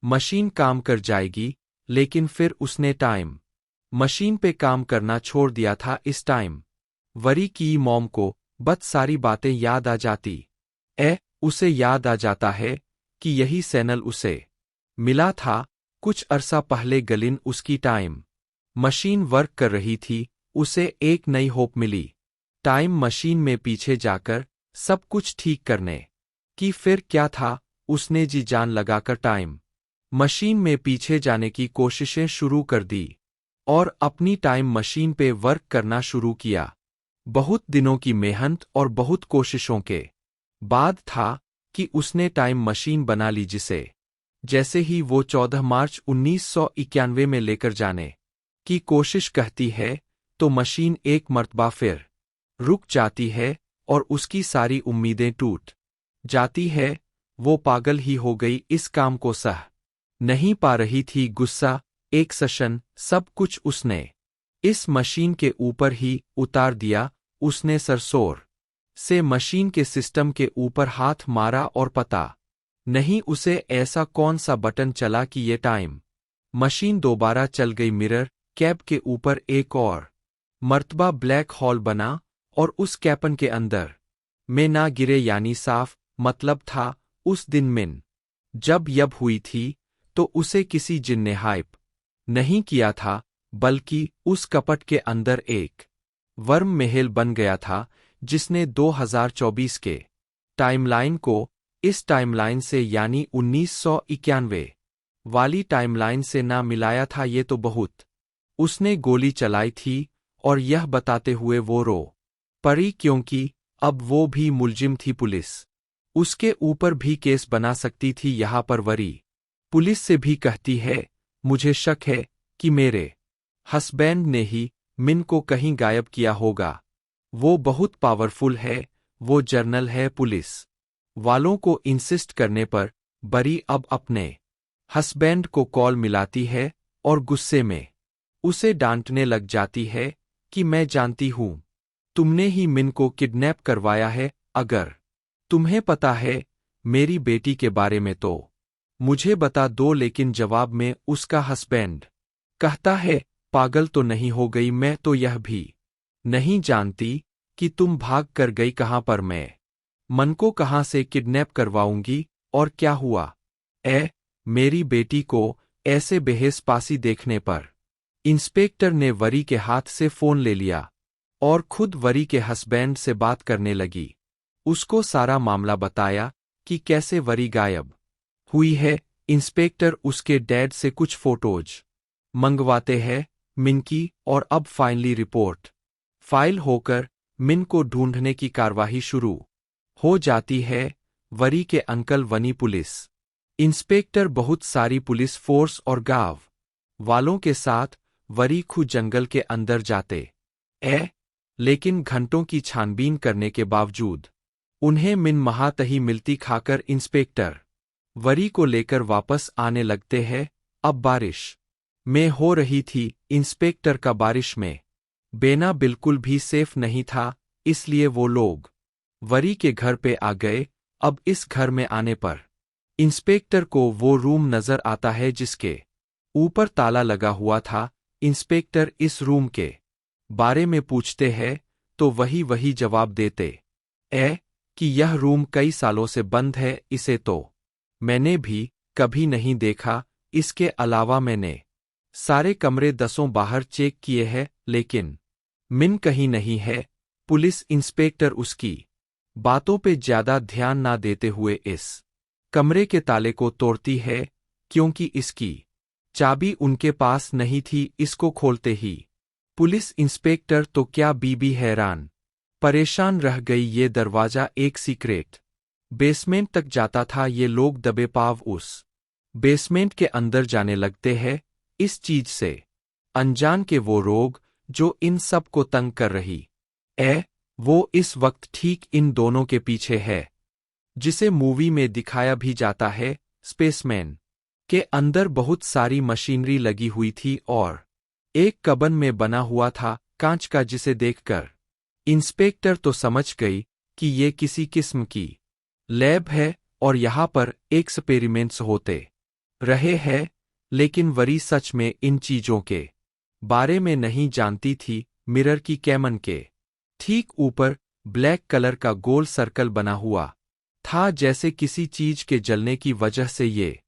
मशीन काम कर जाएगी, लेकिन फिर उसने टाइम मशीन पे काम करना छोड़ दिया था। इस टाइम वरी की मॉम को बस सारी बातें याद आ जाती उसे याद आ जाता है कि यही सैनल उसे मिला था कुछ अरसा पहले। गलिन उसकी टाइम मशीन वर्क कर रही थी, उसे एक नई होप मिली टाइम मशीन में पीछे जाकर सब कुछ ठीक करने की। फिर क्या था, उसने जी जान लगाकर टाइम मशीन में पीछे जाने की कोशिशें शुरू कर दी और अपनी टाइम मशीन पे वर्क करना शुरू किया। बहुत दिनों की मेहनत और बहुत कोशिशों के बाद था कि उसने टाइम मशीन बना ली, जिसे जैसे ही वो 14 मार्च 1991 में लेकर जाने की कोशिश कहती है तो मशीन एक मर्तबा फिर रुक जाती है और उसकी सारी उम्मीदें टूट जाती है। वो पागल ही हो गई, इस काम को सह नहीं पा रही थी। गुस्सा, एक्सशन, सब कुछ उसने इस मशीन के ऊपर ही उतार दिया। उसने सरसोर से मशीन के सिस्टम के ऊपर हाथ मारा और पता नहीं उसे ऐसा कौन सा बटन चला कि ये टाइम मशीन दोबारा चल गई। मिरर कैप के ऊपर एक और मर्तबा ब्लैक होल बना और उस कैपन के अंदर में ना गिरे, यानी साफ मतलब था उस दिन मिन जब यब हुई थी तो उसे किसी जिन ने हाइप नहीं किया था, बल्कि उस कपट के अंदर एक वर्म महल बन गया था, जिसने 2024 के टाइमलाइन को इस टाइमलाइन से यानी 1991 वाली टाइमलाइन से ना मिलाया था। ये तो बहुत उसने गोली चलाई थी और यह बताते हुए वो रो पड़ी, क्योंकि अब वो भी मुलजिम थी। पुलिस उसके ऊपर भी केस बना सकती थी। यहाँ पर वरी पुलिस से भी कहती है, मुझे शक है कि मेरे हस्बैंड ने ही मिन को कहीं गायब किया होगा। वो बहुत पावरफुल है, वो जर्नल है। पुलिस वालों को इंसिस्ट करने पर बरी अब अपने हस्बैंड को कॉल मिलाती है और गुस्से में उसे डांटने लग जाती है कि मैं जानती हूं तुमने ही मिन को किडनैप करवाया है। अगर तुम्हें पता है मेरी बेटी के बारे में तो मुझे बता दो। लेकिन जवाब में उसका हस्बैंड कहता है, पागल तो नहीं हो गई, मैं तो यह भी नहीं जानती कि तुम भाग कर गई कहां पर। मैं मन को कहां से किडनैप करवाऊंगी और क्या हुआ? मेरी बेटी को ऐसे बेहेस-पासी देखने पर इंस्पेक्टर ने वरी के हाथ से फोन ले लिया और खुद वरी के हस्बैंड से बात करने लगी। उसको सारा मामला बताया कि कैसे वरी गायब हुई है। इंस्पेक्टर उसके डैड से कुछ फोटोज मंगवाते हैं मिन की, और अब फाइनली रिपोर्ट फाइल होकर मिन को ढूंढने की कार्यवाही शुरू हो जाती है। वरी के अंकल वनी पुलिस इंस्पेक्टर बहुत सारी पुलिस फोर्स और गांव वालों के साथ वरी खू जंगल के अंदर जाते लेकिन घंटों की छानबीन करने के बावजूद उन्हें मिन महातही मिलती। खाकर इंस्पेक्टर वरी को लेकर वापस आने लगते हैं। अब बारिश में हो रही थी। इंस्पेक्टर का बारिश में बेना बिल्कुल भी सेफ नहीं था, इसलिए वो लोग वरी के घर पे आ गए। अब इस घर में आने पर इंस्पेक्टर को वो रूम नजर आता है जिसके ऊपर ताला लगा हुआ था। इंस्पेक्टर इस रूम के बारे में पूछते हैं तो वही जवाब देते कि यह रूम कई सालों से बंद है, इसे तो मैंने भी कभी नहीं देखा। इसके अलावा मैंने सारे कमरे दसों बाहर चेक किए हैं, लेकिन मिन कहीं नहीं है। पुलिस इंस्पेक्टर उसकी बातों पे ज्यादा ध्यान ना देते हुए इस कमरे के ताले को तोड़ती है, क्योंकि इसकी चाबी उनके पास नहीं थी। इसको खोलते ही पुलिस इंस्पेक्टर तो क्या बीबी हैरान परेशान रह गई। ये दरवाजा एक सीक्रेट बेसमेंट तक जाता था। ये लोग दबे पाव उस बेसमेंट के अंदर जाने लगते हैं। इस चीज से अनजान के वो रोग जो इन सब को तंग कर रही वो इस वक्त ठीक इन दोनों के पीछे है, जिसे मूवी में दिखाया भी जाता है। स्पेसमैन के अंदर बहुत सारी मशीनरी लगी हुई थी और एक कबन में बना हुआ था कांच का, जिसे देखकर इंस्पेक्टर तो समझ गई कि ये किसी किस्म की लैब है और यहाँ पर एक्सपेरिमेंट्स होते रहे हैं। लेकिन वरी सच में इन चीजों के बारे में नहीं जानती थी। मिरर की कैमन के ठीक ऊपर ब्लैक कलर का गोल सर्कल बना हुआ था, जैसे किसी चीज के जलने की वजह से ये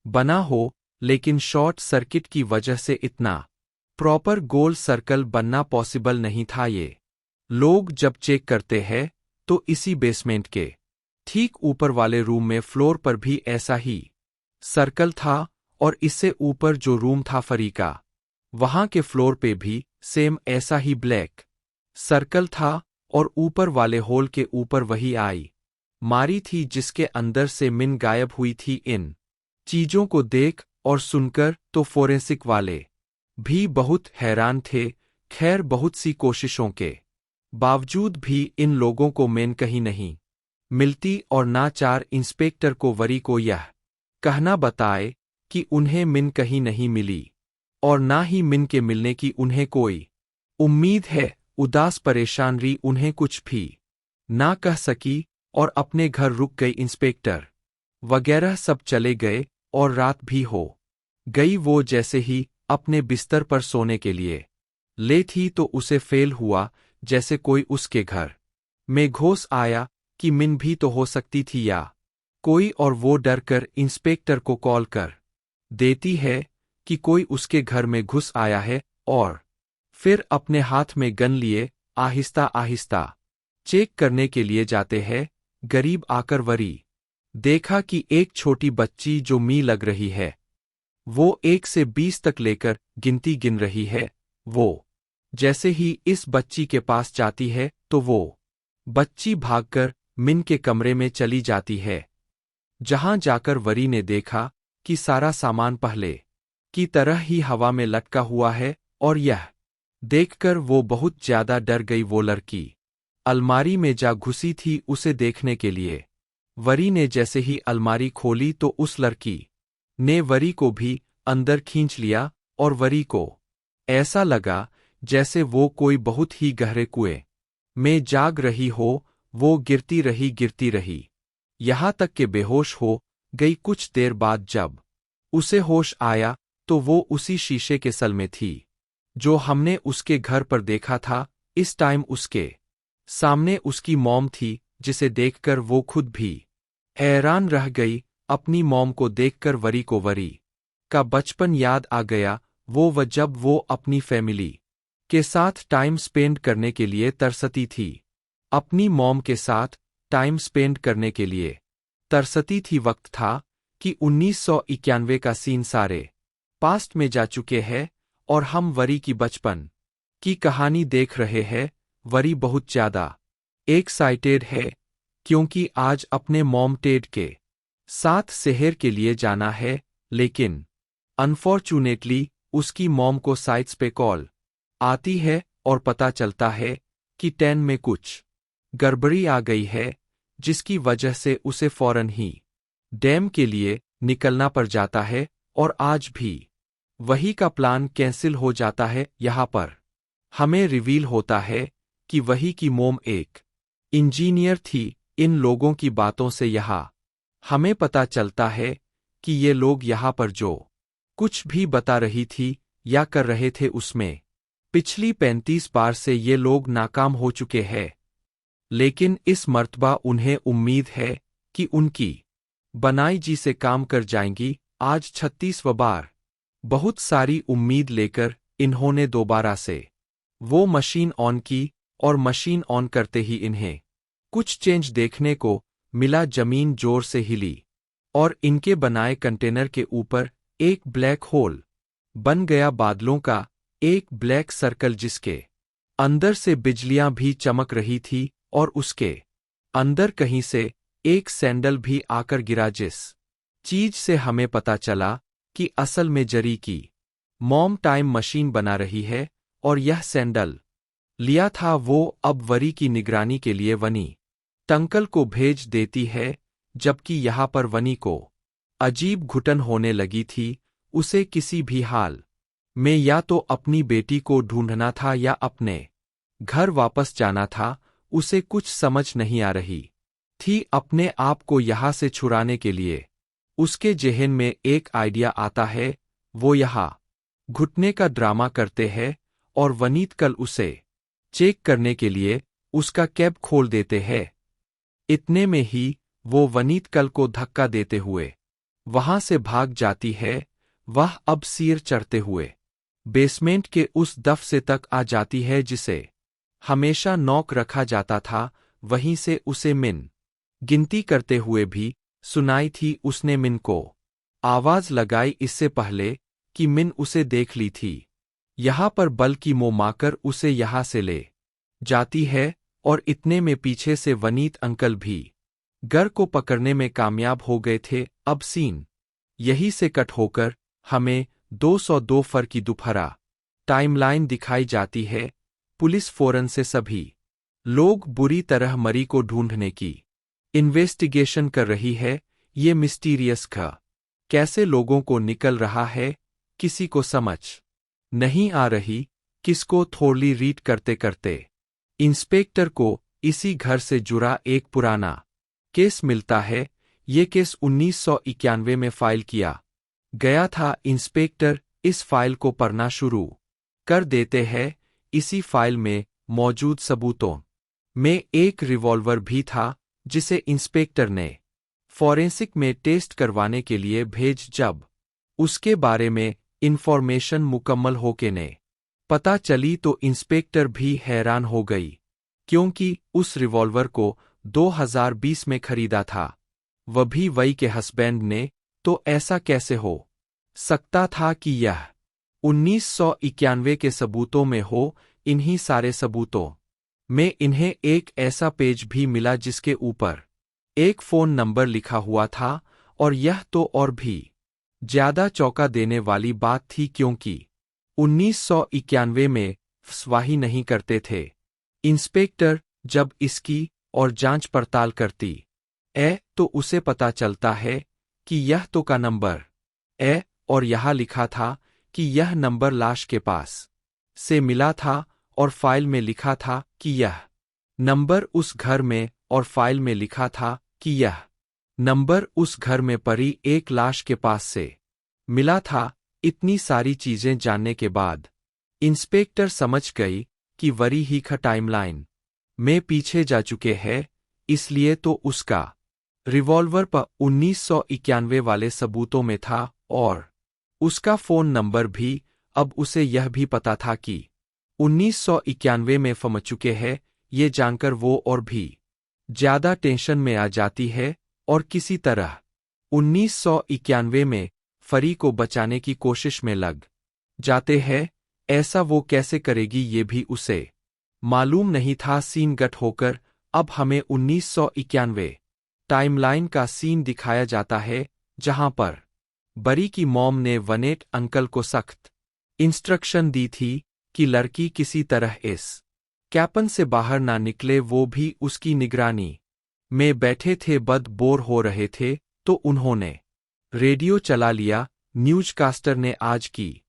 बना हो, लेकिन शॉर्ट सर्किट की वजह से इतना प्रॉपर गोल सर्कल बनना पॉसिबल नहीं था। ये लोग जब चेक करते हैं तो इसी बेसमेंट के ठीक ऊपर वाले रूम में फ्लोर पर भी ऐसा ही सर्कल था, और इससे ऊपर जो रूम था फरी का, वहां के फ्लोर पे भी सेम ऐसा ही ब्लैक सर्कल था, और ऊपर वाले होल के ऊपर वही आई मारी थी जिसके अंदर से मिन गायब हुई थी। इन चीजों को देख और सुनकर तो फोरेंसिक वाले भी बहुत हैरान थे। खैर, बहुत सी कोशिशों के बावजूद भी इन लोगों को मिन कहीं नहीं मिलती, और नाचार इंस्पेक्टर को वरी को यह कहना बताए कि उन्हें मिन कहीं नहीं मिली, और ना ही मिन के मिलने की उन्हें कोई उम्मीद है। उदास परेशान री उन्हें कुछ भी ना कह सकी और अपने घर रुक गई। इंस्पेक्टर वगैरह सब चले गए और रात भी हो गई। वो जैसे ही अपने बिस्तर पर सोने के लिए ले थी तो उसे फेल हुआ, जैसे कोई उसके घर में घुस आया कि मिन भी तो हो सकती थी या कोई, और वो डर कर इंस्पेक्टर को कॉल कर देती है कि कोई उसके घर में घुस आया है, और फिर अपने हाथ में गन लिए आहिस्ता आहिस्ता चेक करने के लिए जाते हैं। गरीब आकर वरी देखा कि एक छोटी बच्ची जो मी लग रही है, वो 1 से 20 तक लेकर गिनती गिन रही है। वो जैसे ही इस बच्ची के पास जाती है तो वो बच्ची भागकर मिन के कमरे में चली जाती है, जहां जाकर वरी ने देखा कि सारा सामान पहले की तरह ही हवा में लटका हुआ है, और यह देखकर वो बहुत ज्यादा डर गई। वो लड़की अलमारी में जा घुसी थी उसे देखने के लिए। वरी ने जैसे ही अलमारी खोली तो उस लड़की ने वरी को भी अंदर खींच लिया, और वरी को ऐसा लगा जैसे वो कोई बहुत ही गहरे कुएं में जाग रही हो। वो गिरती रही, यहां तक कि बेहोश हो गई। कुछ देर बाद जब उसे होश आया तो वो उसी शीशे के सल में थी जो हमने उसके घर पर देखा था। इस टाइम उसके सामने उसकी मॉम थी, जिसे देखकर वो खुद भी हैरान रह गई। अपनी मॉम को देखकर वरी को वरी का बचपन याद आ गया। वो जब वो अपनी फैमिली के साथ टाइम स्पेंड करने के लिए तरसती थी, अपनी मॉम के साथ टाइम स्पेंड करने के लिए तरसती थी। वक्त था कि 1991 का सीन सारे पास्ट में जा चुके हैं, और हम वरी की बचपन की कहानी देख रहे हैं। वरी बहुत ज्यादा एक्साइटेड है, क्योंकि आज अपने मॉम टेड के साथ शहर के लिए जाना है, लेकिन अनफॉर्चुनेटली उसकी मॉम को साइट्स पे कॉल आती है और पता चलता है कि 10 में कुछ गड़बड़ी आ गई है, जिसकी वजह से उसे फौरन ही डैम के लिए निकलना पड़ जाता है, और आज भी वही का प्लान कैंसिल हो जाता है। यहाँ पर हमें रिवील होता है कि वही की मोम एक इंजीनियर थी। इन लोगों की बातों से यहाँ हमें पता चलता है कि ये लोग यहाँ पर जो कुछ भी बता रही थी या कर रहे थे उसमें पिछली 35 बार से ये लोग नाकाम हो चुके हैं। लेकिन इस मर्तबा उन्हें उम्मीद है कि उनकी बनाई जी से काम कर जाएंगी। आज 36वां बार बहुत सारी उम्मीद लेकर इन्होंने दोबारा से वो मशीन ऑन की और मशीन ऑन करते ही इन्हें कुछ चेंज देखने को मिला। जमीन जोर से हिली और इनके बनाए कंटेनर के ऊपर एक ब्लैक होल बन गया, बादलों का एक ब्लैक सर्कल जिसके अंदर से बिजलियां भी चमक रही थी और उसके अंदर कहीं से एक सैंडल भी आकर गिरा, जिस चीज से हमें पता चला कि असल में जरी की मॉम टाइम मशीन बना रही है और यह सैंडल लिया था वो अब वरी की निगरानी के लिए वनी टंकल को भेज देती है। जबकि यहाँ पर वनी को अजीब घुटन होने लगी थी। उसे किसी भी हाल में या तो अपनी बेटी को ढूंढना था या अपने घर वापस जाना था। उसे कुछ समझ नहीं आ रही थी अपने आप को यहाँ से छुड़ाने के लिए। उसके जेहन में एक आइडिया आता है। वो यहाँ घुटने का ड्रामा करते हैं और वनीत कल उसे चेक करने के लिए उसका कैब खोल देते हैं। इतने में ही वो वनीत कल को धक्का देते हुए वहां से भाग जाती है। वह अब सिर चढ़ते हुए बेसमेंट के उस दफसे तक आ जाती है जिसे हमेशा नॉक रखा जाता था। वहीं से उसे मिन गिनती करते हुए भी सुनाई थी। उसने मिन को आवाज लगाई इससे पहले कि मिन उसे देख ली थी। यहाँ पर बल की मोह माकर उसे यहाँ से ले जाती है और इतने में पीछे से वनीत अंकल भी गर को पकड़ने में कामयाब हो गए थे। अब सीन यही से कट होकर हमें 202 फर की दोपहरा टाइमलाइन दिखाई जाती है। पुलिस फौरन से सभी लोग बुरी तरह मरी को ढूंढने की इन्वेस्टिगेशन कर रही है। ये मिस्टीरियस ख कैसे लोगों को निकल रहा है किसी को समझ नहीं आ रही। किसको थोड़ी रीड करते करते इंस्पेक्टर को इसी घर से जुड़ा एक पुराना केस मिलता है। ये केस 1991 में फाइल किया गया था। इंस्पेक्टर इस फाइल को पढ़ना शुरू कर देते हैं। इसी फाइल में मौजूद सबूतों में एक रिवॉल्वर भी था जिसे इंस्पेक्टर ने फॉरेंसिक में टेस्ट करवाने के लिए भेज। जब उसके बारे में इंफॉर्मेशन मुकम्मल होके ने पता चली तो इंस्पेक्टर भी हैरान हो गई, क्योंकि उस रिवॉल्वर को 2020 में खरीदा था, वह भी वही के हस्बैंड ने। तो ऐसा कैसे हो सकता था कि यह 1991 के सबूतों में हो। इन्हीं सारे सबूतों में इन्हें एक ऐसा पेज भी मिला जिसके ऊपर एक फ़ोन नंबर लिखा हुआ था। और यह तो और भी ज्यादा चौंका देने वाली बात थी, क्योंकि 1991 में फसवाही नहीं करते थे। इंस्पेक्टर जब इसकी और जांच पड़ताल करती तो उसे पता चलता है कि यह तो का नंबर और यहाँ लिखा था कि यह नंबर लाश के पास से मिला था और फाइल में लिखा था कि यह नंबर उस घर में और फाइल में लिखा था कि यह नंबर उस घर में पड़ी एक लाश के पास से मिला था। इतनी सारी चीजें जानने के बाद इंस्पेक्टर समझ गई कि वरी ही का टाइमलाइन में पीछे जा चुके हैं, इसलिए तो उसका रिवॉल्वर पर 1991 वाले सबूतों में था और उसका फ़ोन नंबर भी। अब उसे यह भी पता था कि 1991 में फम चुके हैं। ये जानकर वो और भी ज्यादा टेंशन में आ जाती है और किसी तरह 1991 में फरी को बचाने की कोशिश में लग जाते हैं। ऐसा वो कैसे करेगी ये भी उसे मालूम नहीं था। सीन गट होकर अब हमें 1991 टाइमलाइन का सीन दिखाया जाता है, जहां पर बरी की मॉम ने वनेट अंकल को सख्त इंस्ट्रक्शन दी थी कि लड़की किसी तरह इस कैपन से बाहर ना निकले। वो भी उसकी निगरानी में बैठे थे, बद बोर हो रहे थे तो उन्होंने रेडियो चला लिया। न्यूज़कास्टर ने आज की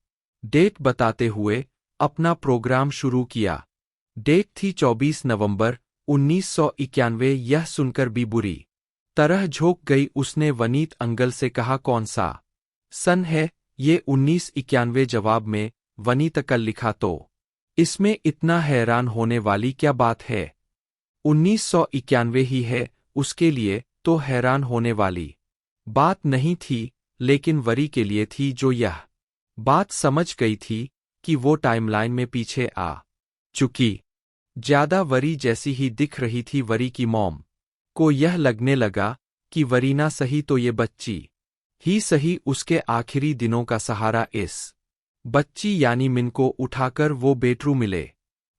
डेट बताते हुए अपना प्रोग्राम शुरू किया। डेट थी 24 नवंबर 1991। यह सुनकर भी बुरी तरह झोंक गई। उसने वनीत अंकल से कहा, कौन सा सन है ये? 1991 जवाब में वनीत अंकल लिखा। तो इसमें इतना हैरान होने वाली क्या बात है? 1991 ही है, उसके लिए तो हैरान होने वाली बात नहीं थी, लेकिन वरी के लिए थी, जो यह बात समझ गई थी कि वो टाइमलाइन में पीछे आ चुकी। ज्यादा वरी जैसी ही दिख रही थी वरी की मॉम को। यह लगने लगा कि वरीना सही तो ये बच्ची ही सही उसके आखिरी दिनों का सहारा। इस बच्ची यानी मिन को उठाकर वो बेडरूम मिले।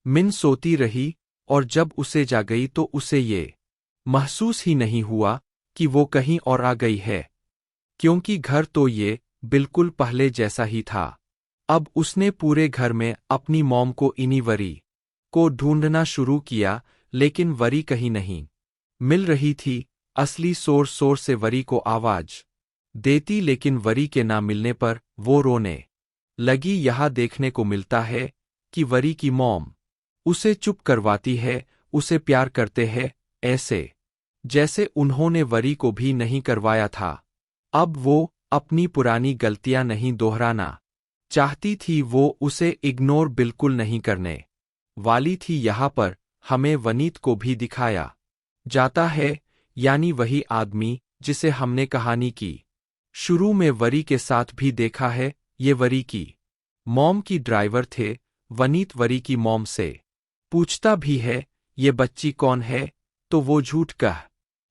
मिन सोती रही और जब उसे जागई तो उसे ये महसूस ही नहीं हुआ कि वो कहीं और आ गई है, क्योंकि घर तो ये बिल्कुल पहले जैसा ही था। अब उसने पूरे घर में अपनी मॉम को इन्हीं वरी को ढूंढना शुरू किया, लेकिन वरी कहीं नहीं मिल रही थी। असली शोर से वरी को आवाज देती, लेकिन वरी के ना मिलने पर वो रोने लगी। यहाँ देखने को मिलता है कि वरी की मॉम उसे चुप करवाती है, उसे प्यार करते हैं, ऐसे जैसे उन्होंने वरी को भी नहीं करवाया था। अब वो अपनी पुरानी गलतियां नहीं दोहराना चाहती थी, वो उसे इग्नोर बिल्कुल नहीं करने वाली थी। यहाँ पर हमें वनीत को भी दिखाया जाता है, यानी वही आदमी जिसे हमने कहानी की शुरू में वरी के साथ भी देखा है। ये वरी की मॉम की ड्राइवर थे। वनीत वरी की मॉम से पूछता भी है, ये बच्ची कौन है? तो वो झूठ कह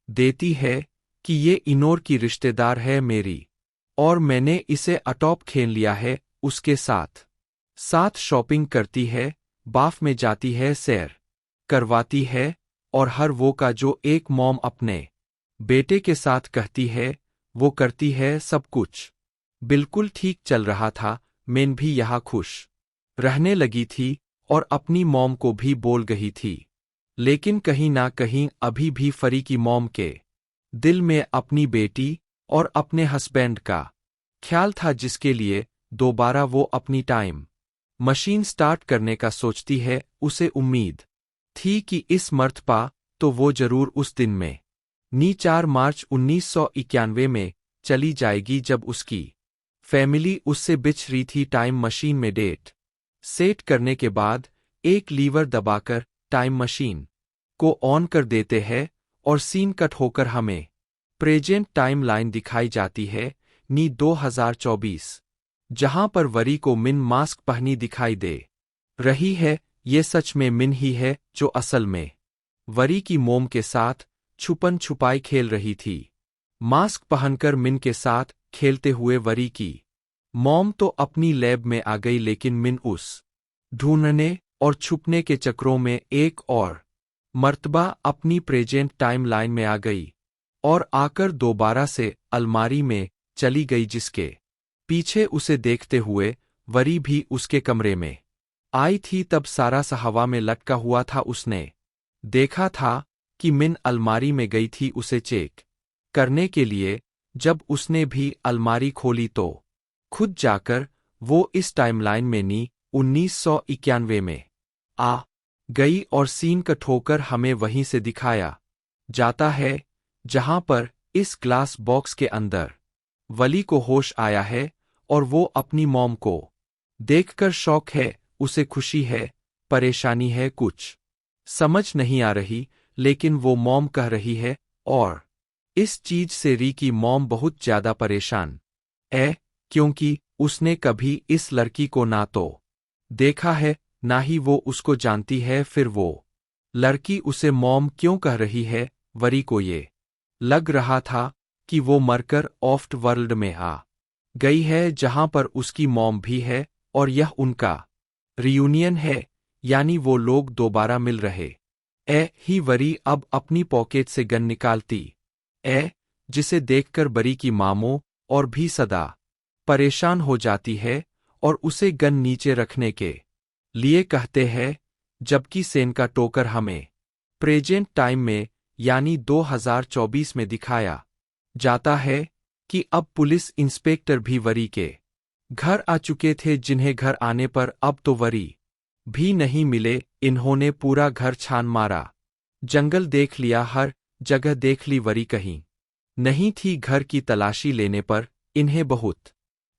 देती है कि ये इनोर की रिश्तेदार है मेरी, और मैंने इसे अडॉप्ट खेल लिया है। उसके साथ साथ शॉपिंग करती है, बाफ में जाती है, सैर करवाती है, और हर वो का जो एक मॉम अपने बेटे के साथ कहती है वो करती है। सब कुछ बिल्कुल ठीक चल रहा था। मैन भी यहाँ खुश रहने लगी थी और अपनी मॉम को भी बोल गई थी, लेकिन कहीं ना कहीं अभी भी फरी की मॉम के दिल में अपनी बेटी और अपने हस्बैंड का ख्याल था, जिसके लिए दोबारा वो अपनी टाइम मशीन स्टार्ट करने का सोचती है। उसे उम्मीद थी कि इस मर्तबा तो वो जरूर उस दिन में 4 मार्च 1991 में चली जाएगी, जब उसकी फैमिली उससे बिछ रही थी। टाइम मशीन में डेट सेट करने के बाद एक लीवर दबाकर टाइम मशीन को ऑन कर देते हैं और सीन कट होकर हमें प्रेजेंट टाइम लाइन दिखाई जाती है, 2024, जहां पर वरी को मिन मास्क पहनी दिखाई दे रही है। ये सच में मिन ही है जो असल में वरी की मोम के साथ छुपन छुपाई खेल रही थी। मास्क पहनकर मिन के साथ खेलते हुए वरी की मॉम तो अपनी लैब में आ गई, लेकिन मिन उस ढूंढने और छुपने के चक्रों में एक और मर्तबा अपनी प्रेजेंट टाइम लाइन में आ गई और आकर दोबारा से अलमारी में चली गई, जिसके पीछे उसे देखते हुए वरी भी उसके कमरे में आई थी। तब सारा सा हवा में लटका हुआ था। उसने देखा था कि मिन अलमारी में गई थी उसे चेक करने के लिए। जब उसने भी अलमारी खोली तो खुद जाकर वो इस टाइमलाइन में 1991 में आ गई, और सीन कट होकर हमें वहीं से दिखाया जाता है जहां पर इस ग्लास बॉक्स के अंदर वली को होश आया है और वो अपनी मॉम को देखकर शॉक है। उसे खुशी है, परेशानी है, कुछ समझ नहीं आ रही, लेकिन वो मॉम कह रही है, और इस चीज से री की मॉम बहुत ज्यादा परेशान है, क्योंकि उसने कभी इस लड़की को ना तो देखा है, ना ही वो उसको जानती है। फिर वो लड़की उसे मॉम क्यों कह रही है? वरी को ये लग रहा था कि वो मरकर ऑफ्ट वर्ल्ड में आ गई है, जहां पर उसकी मॉम भी है, और यह उनका रियूनियन है, यानी वो लोग दोबारा मिल रहे ही। वरी अब अपनी पॉकेट से गन निकालती जिसे देखकर बरी की मामो और भी सदा परेशान हो जाती है और उसे गन नीचे रखने के लिए कहते हैं, जबकि सेन का टोकर हमें प्रेजेंट टाइम में यानी 2024 में दिखाया जाता है कि अब पुलिस इंस्पेक्टर भी वरी के घर आ चुके थे, जिन्हें घर आने पर अब तो वरी भी नहीं मिले। इन्होंने पूरा घर छान मारा, जंगल देख लिया, हर जगह देख ली, वरी कहीं नहीं थी। घर की तलाशी लेने पर इन्हें बहुत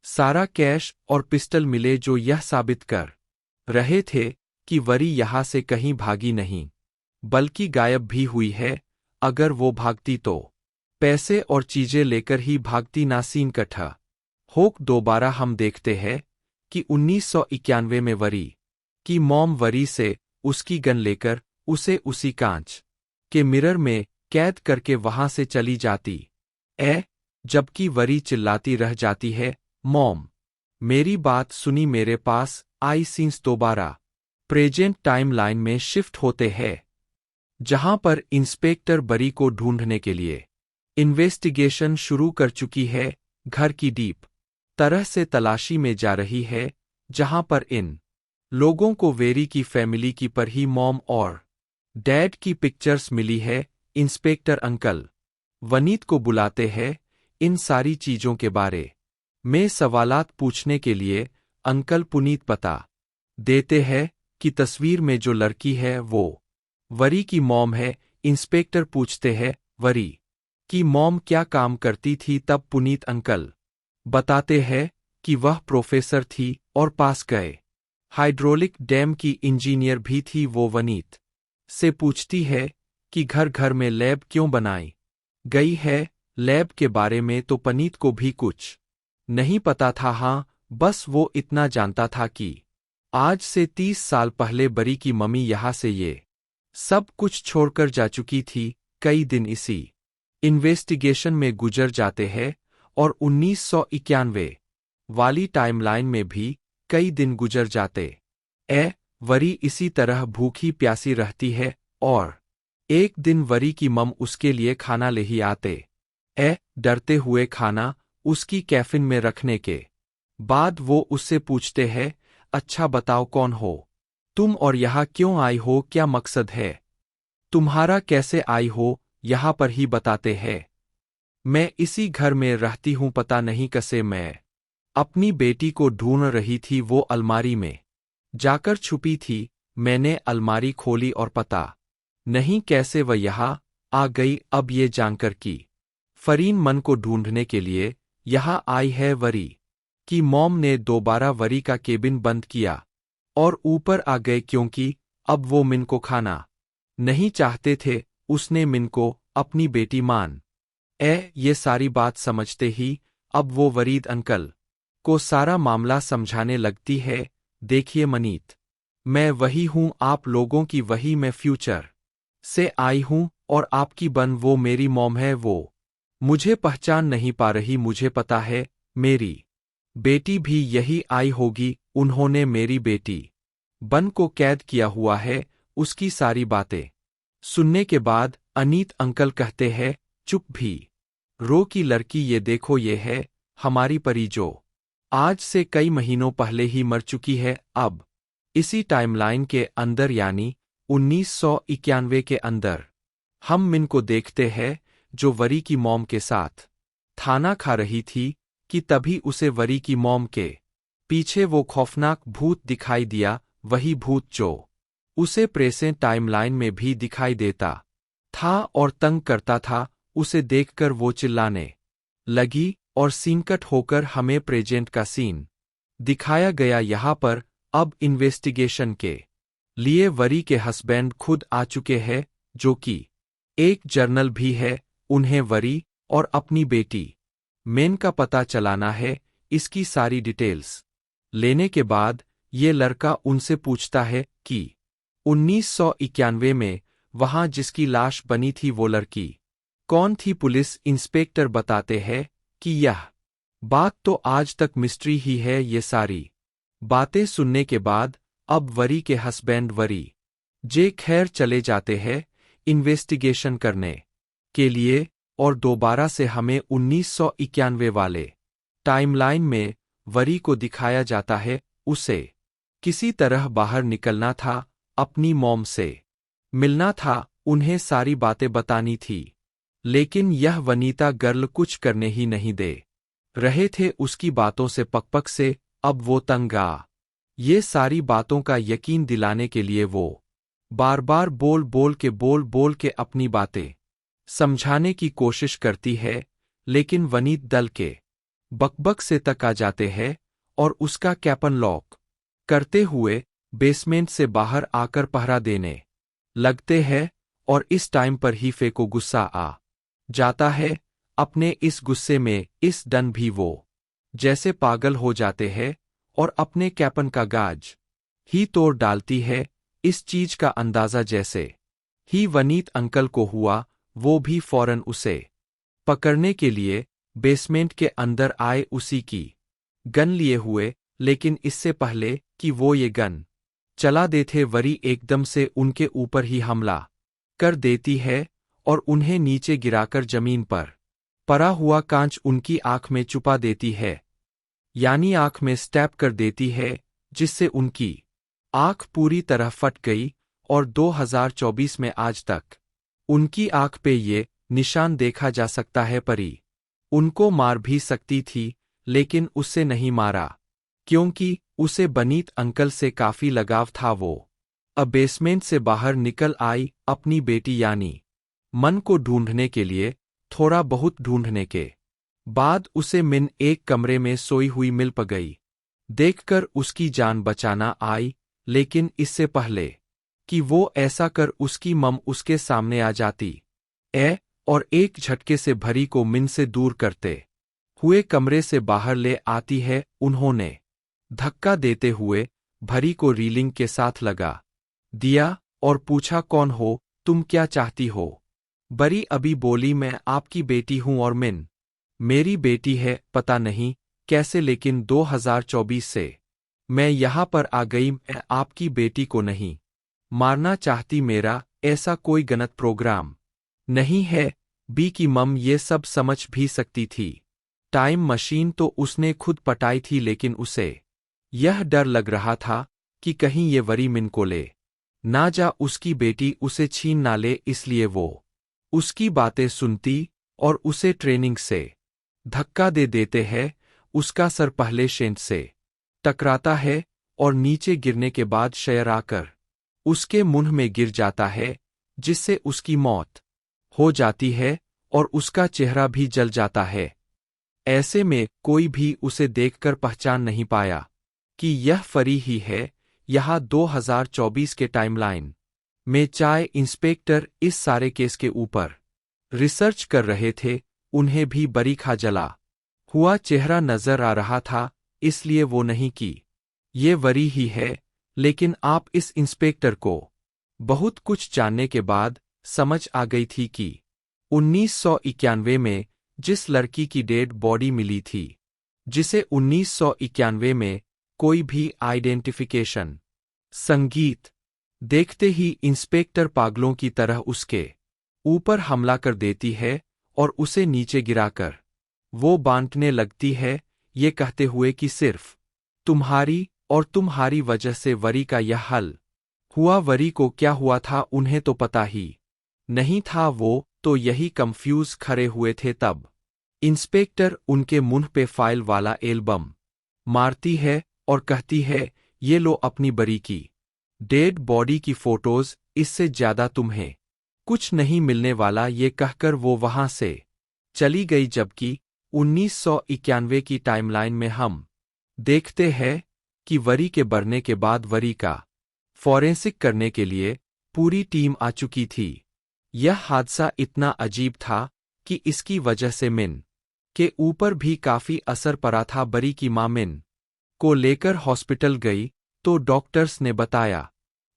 सारा कैश और पिस्टल मिले, जो यह साबित कर रहे थे कि वरी यहां से कहीं भागी नहीं, बल्कि गायब भी हुई है। अगर वो भागती तो पैसे और चीजें लेकर ही भागती ना। सीन कट्ठा होक दोबारा हम देखते हैं कि 1991 में वरी की मॉम वरी से उसकी गन लेकर उसे उसी कांच के मिरर में कैद करके वहां से चली जाती जबकि वरी चिल्लाती रह जाती है, मॉम मेरी बात सुनी। मेरे पास आई सीन्स दोबारा प्रेजेंट टाइमलाइन में शिफ्ट होते हैं, जहां पर इंस्पेक्टर बरी को ढूंढने के लिए इन्वेस्टिगेशन शुरू कर चुकी है। घर की डीप तरह से तलाशी में जा रही है, जहां पर इन लोगों को वेरी की फैमिली की पर ही मॉम और डैड की पिक्चर्स मिली है। इंस्पेक्टर अंकल वनीत को बुलाते हैं इन सारी चीजों के बारे में सवालात पूछने के लिए। अंकल पुनीत पता देते हैं कि तस्वीर में जो लड़की है वो वरी की मॉम है। इंस्पेक्टर पूछते हैं, वरी की मॉम क्या काम करती थी? तब पुनीत अंकल बताते हैं कि वह प्रोफेसर थी और पास गए हाइड्रोलिक डैम की इंजीनियर भी थी। वो वनीत से पूछती है कि घर घर में लैब क्यों बनाई गई है। लैब के बारे में तो पुनीत को भी कुछ नहीं पता था। हाँ, बस वो इतना जानता था कि आज से 30 साल पहले बरी की मम्मी यहां से ये सब कुछ छोड़कर जा चुकी थी। कई दिन इसी इन्वेस्टिगेशन में गुजर जाते हैं और 1991 वाली टाइमलाइन में भी कई दिन गुजर जाते वरी इसी तरह भूखी प्यासी रहती है और एक दिन वरी की मम उसके लिए खाना ले ही आते डरते हुए खाना उसकी कैफिन में रखने के बाद वो उससे पूछते हैं, अच्छा बताओ कौन हो तुम और यहाँ क्यों आई हो? क्या मकसद है तुम्हारा? कैसे आई हो यहाँ पर? ही बताते हैं, मैं इसी घर में रहती हूँ, पता नहीं कैसे मैं अपनी बेटी को ढूंढ रही थी। वो अलमारी में जाकर छुपी थी। मैंने अलमारी खोली और पता नहीं कैसे वह यहाँ आ गई। अब ये जानकर कि फरीन मन को ढूंढने के लिए यहाँ आई है, वरी की मॉम ने दोबारा वरी का केबिन बंद किया और ऊपर आ गए, क्योंकि अब वो मिन को खाना नहीं चाहते थे। उसने मिन को अपनी बेटी मान ये सारी बात समझते ही अब वो वरीद अंकल को सारा मामला समझाने लगती है। देखिए मनीत, मैं वही हूं आप लोगों की, वही मैं फ्यूचर से आई हूं और आपकी बन वो मेरी मॉम है। वो मुझे पहचान नहीं पा रही। मुझे पता है मेरी बेटी भी यही आई होगी। उन्होंने मेरी बेटी बन को कैद किया हुआ है। उसकी सारी बातें सुनने के बाद अनीत अंकल कहते हैं, चुप भी रो की लड़की, ये देखो ये है हमारी परी जो आज से कई महीनों पहले ही मर चुकी है। अब इसी टाइमलाइन के अंदर यानी 1991 के अंदर हम मिन को देखते हैं, जो वरी की मॉम के साथ खाना खा रही थी कि तभी उसे वरी की मॉम के पीछे वो खौफनाक भूत दिखाई दिया। वही भूत जो उसे प्रेजेंट टाइमलाइन में भी दिखाई देता था और तंग करता था। उसे देखकर वो चिल्लाने लगी और सीनकट होकर हमें प्रेजेंट का सीन दिखाया गया। यहाँ पर अब इन्वेस्टिगेशन के लिए वरी के हस्बैंड खुद आ चुके हैं, जो कि एक जर्नल भी है। उन्हें वरी और अपनी बेटी मेन का पता चलाना है। इसकी सारी डिटेल्स लेने के बाद ये लड़का उनसे पूछता है कि 1991 में वहां जिसकी लाश बनी थी वो लड़की कौन थी। पुलिस इंस्पेक्टर बताते हैं कि यह बात तो आज तक मिस्ट्री ही है। ये सारी बातें सुनने के बाद अब वरी के हस्बैंड वरी जे खैर चले जाते हैं इन्वेस्टिगेशन करने के लिए और दोबारा से हमें 1991 वाले टाइमलाइन में वरी को दिखाया जाता है। उसे किसी तरह बाहर निकलना था, अपनी मॉम से मिलना था, उन्हें सारी बातें बतानी थी, लेकिन यह वनीता गर्ल कुछ करने ही नहीं दे रहे थे उसकी बातों से। पकपक से अब वो तंग आ ये सारी बातों का यकीन दिलाने के लिए वो बार बार बोल बोल के अपनी बातें समझाने की कोशिश करती है, लेकिन वनीत दल के बकबक से तक आ जाते हैं और उसका कैपन लॉक करते हुए बेसमेंट से बाहर आकर पहरा देने लगते हैं। और इस टाइम पर ही फे को गुस्सा आ जाता है। अपने इस गुस्से में इस डन भी वो जैसे पागल हो जाते हैं और अपने कैपन का गाज ही तोड़ डालती है। इस चीज का अंदाजा जैसे ही वनीत अंकल को हुआ, वो भी फौरन उसे पकड़ने के लिए बेसमेंट के अंदर आए, उसी की गन लिए हुए। लेकिन इससे पहले कि वो ये गन चला देते, वरी एकदम से उनके ऊपर ही हमला कर देती है और उन्हें नीचे गिराकर जमीन पर पड़ा हुआ कांच उनकी आंख में चुपा देती है, यानी आंख में स्टैब कर देती है, जिससे उनकी आंख पूरी तरह फट गई। और 2024 में आज तक उनकी आंख पे ये निशान देखा जा सकता है। परी उनको मार भी सकती थी, लेकिन उससे नहीं मारा, क्योंकि उसे वनीत अंकल से काफी लगाव था। वो अब बेसमेंट से बाहर निकल आई, अपनी बेटी यानी मन को ढूंढने के लिए। थोड़ा बहुत ढूंढने के बाद उसे मिन एक कमरे में सोई हुई मिल प गई। देखकर उसकी जान बचाना आई, लेकिन इससे पहले कि वो ऐसा कर उसकी मम उसके सामने आ जाती और एक झटके से भरी को मिन से दूर करते हुए कमरे से बाहर ले आती है। उन्होंने धक्का देते हुए भरी को रीलिंग के साथ लगा दिया और पूछा, कौन हो तुम, क्या चाहती हो? बरी अभी बोली, मैं आपकी बेटी हूं और मिन मेरी बेटी है। पता नहीं कैसे, लेकिन 2024 से मैं यहां पर आ गई। मैं आपकी बेटी को नहीं मारना चाहती, मेरा ऐसा कोई गलत प्रोग्राम नहीं है। बी की मम ये सब समझ भी सकती थी। टाइम मशीन तो उसने खुद पटाई थी, लेकिन उसे यह डर लग रहा था कि कहीं ये वरी मिन को ले ना जा, उसकी बेटी उसे छीन ना ले। इसलिए वो उसकी बातें सुनती और उसे ट्रेनिंग से धक्का दे देते हैं। उसका सर पहले शेंट से टकराता है और नीचे गिरने के बाद शयर आकर उसके मुंह में गिर जाता है, जिससे उसकी मौत हो जाती है और उसका चेहरा भी जल जाता है। ऐसे में कोई भी उसे देखकर पहचान नहीं पाया कि यह फरी ही है। यहाँ 2024 के टाइमलाइन में चाय इंस्पेक्टर इस सारे केस के ऊपर रिसर्च कर रहे थे। उन्हें भी बरी खा जला हुआ चेहरा नजर आ रहा था, इसलिए वो नहीं कि ये वरी ही है। लेकिन आप इस इंस्पेक्टर को बहुत कुछ जानने के बाद समझ आ गई थी कि 1991 में जिस लड़की की डेड बॉडी मिली थी, जिसे 1991 में कोई भी आइडेंटिफिकेशन संगीत देखते ही इंस्पेक्टर पागलों की तरह उसके ऊपर हमला कर देती है और उसे नीचे गिराकर वो बांटने लगती है, ये कहते हुए कि सिर्फ तुम्हारी और तुम्हारी वजह से वरी का यह हल हुआ। वरी को क्या हुआ था उन्हें तो पता ही नहीं था, वो तो यही कंफ्यूज खड़े हुए थे। तब इंस्पेक्टर उनके मुंह पे फाइल वाला एल्बम मारती है और कहती है, ये लो अपनी बरी की डेड बॉडी की फोटोज, इससे ज्यादा तुम्हें कुछ नहीं मिलने वाला। ये कहकर वो वहां से चली गई। जबकि 1991 की टाइमलाइन में हम देखते हैं कि वरी के बढ़ने के बाद वरी का फॉरेंसिक करने के लिए पूरी टीम आ चुकी थी। यह हादसा इतना अजीब था कि इसकी वजह से मिन के ऊपर भी काफी असर पड़ा था। बरी की मां मिन को लेकर हॉस्पिटल गई तो डॉक्टर्स ने बताया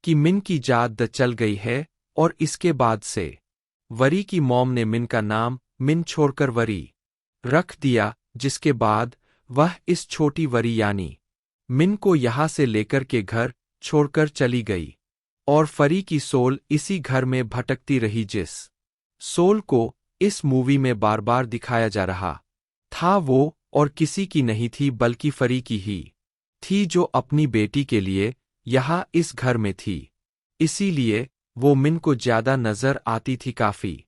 कि मिन की जान चल गई है और इसके बाद से वरी की मॉम ने मिन का नाम मिन छोड़कर वरी रख दिया, जिसके बाद वह इस छोटी वरी यानी मिन को यहां से लेकर के घर छोड़कर चली गई और फरी की सोल इसी घर में भटकती रही, जिस सोल को इस मूवी में बार बार दिखाया जा रहा था वो और किसी की नहीं थी बल्कि फरी की ही थी, जो अपनी बेटी के लिए यहाँ इस घर में थी। इसीलिए वो मिन को ज्यादा नजर आती थी। काफी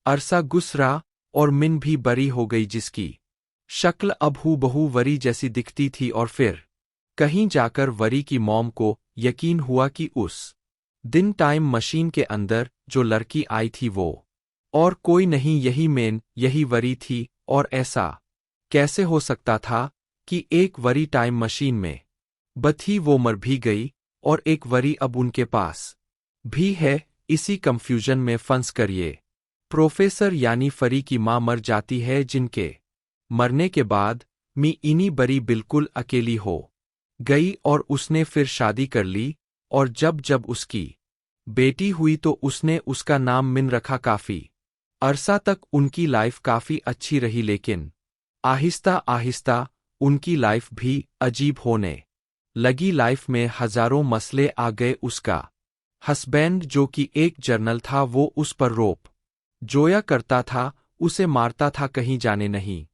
अरसा गुजरा और मिन भी बरी हो गई, जिसकी शक्ल अब हूबहू वरी जैसी दिखती थी। और फिर कहीं जाकर वरी की मॉम को यकीन हुआ कि उस दिन टाइम मशीन के अंदर जो लड़की आई थी वो और कोई नहीं, यही मेन, यही वरी थी। और ऐसा कैसे हो सकता था कि एक वरी टाइम मशीन में बथी, वो मर भी गई और एक वरी अब उनके पास भी है। इसी कंफ्यूजन में फंस कर ये प्रोफेसर यानी फरी की मां मर जाती है, जिनके मरने के बाद मी इनी बरी बिल्कुल अकेली हो गई और उसने फिर शादी कर ली। और जब जब उसकी बेटी हुई तो उसने उसका नाम मिन रखा। काफी अरसा तक उनकी लाइफ काफी अच्छी रही, लेकिन आहिस्ता आहिस्ता उनकी लाइफ भी अजीब होने लगी। लाइफ में हजारों मसले आ गए। उसका हस्बैंड जो कि एक जर्नल था, वो उस पर रोप जोया करता था, उसे मारता था, कहीं जाने नहीं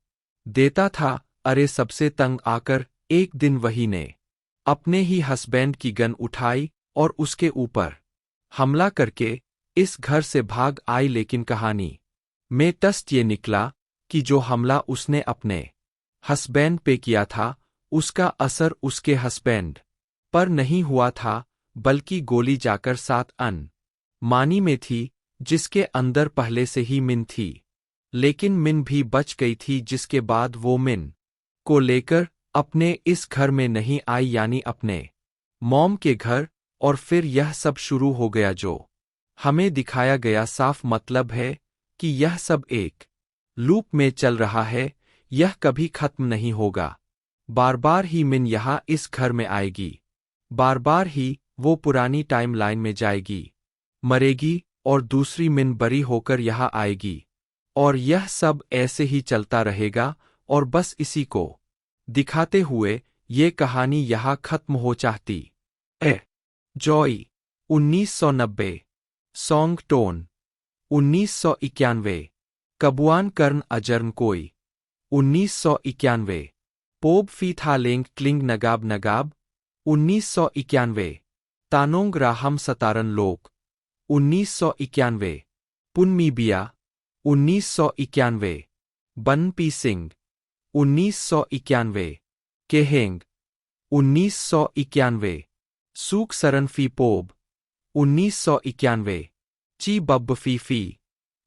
देता था। अरे सबसे तंग आकर एक दिन वही ने अपने ही हस्बैंड की गन उठाई और उसके ऊपर हमला करके इस घर से भाग आई। लेकिन कहानी में ट्विस्ट ये निकला कि जो हमला उसने अपने हस्बैंड पे किया था, उसका असर उसके हस्बैंड पर नहीं हुआ था, बल्कि गोली जाकर साथ मानी में थी, जिसके अंदर पहले से ही मिन थी। लेकिन मिन भी बच गई थी, जिसके बाद वो मिन को लेकर अपने इस घर में नहीं आई, यानी अपने मॉम के घर। और फिर यह सब शुरू हो गया जो हमें दिखाया गया। साफ मतलब है कि यह सब एक लूप में चल रहा है, यह कभी खत्म नहीं होगा। बार बार ही मिन यहाँ इस घर में आएगी, बार बार ही वो पुरानी टाइमलाइन में जाएगी, मरेगी और दूसरी मिन बरी होकर यहाँ आएगी, और यह सब ऐसे ही चलता रहेगा। और बस इसी को दिखाते हुए ये कहानी यहाँ खत्म हो चाहती है। जॉय 1990, सॉन्ग टोन 1991, कबुआन कर्न अजर्न कोई 1991, पोब फी था लेंग क्लिंग नगाब नगाब 1991, तानोंग राहम सतारन लोक 1991, पुनमीबिया 1991, बन पी सिंह 1991, केहेंग 1991, सूक सरन फी पोब 1991, ची बब्ब फी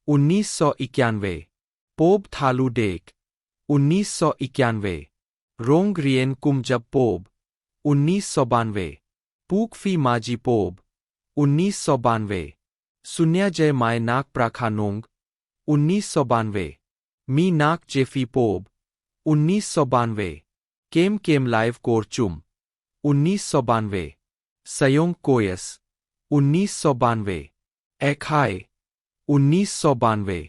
1991, पोब थालू डेक 1991, रोंग रियन कुम जब पोब 1992, पूक फी माजी पोब 1992, सुन्या जय माय नाक प्राखा नोंग 1992, मी नाक जेफी पोब 1992, केम केम लाइव कोर चुम 1992, सयोंग कोयस 1992, एखाय 1992,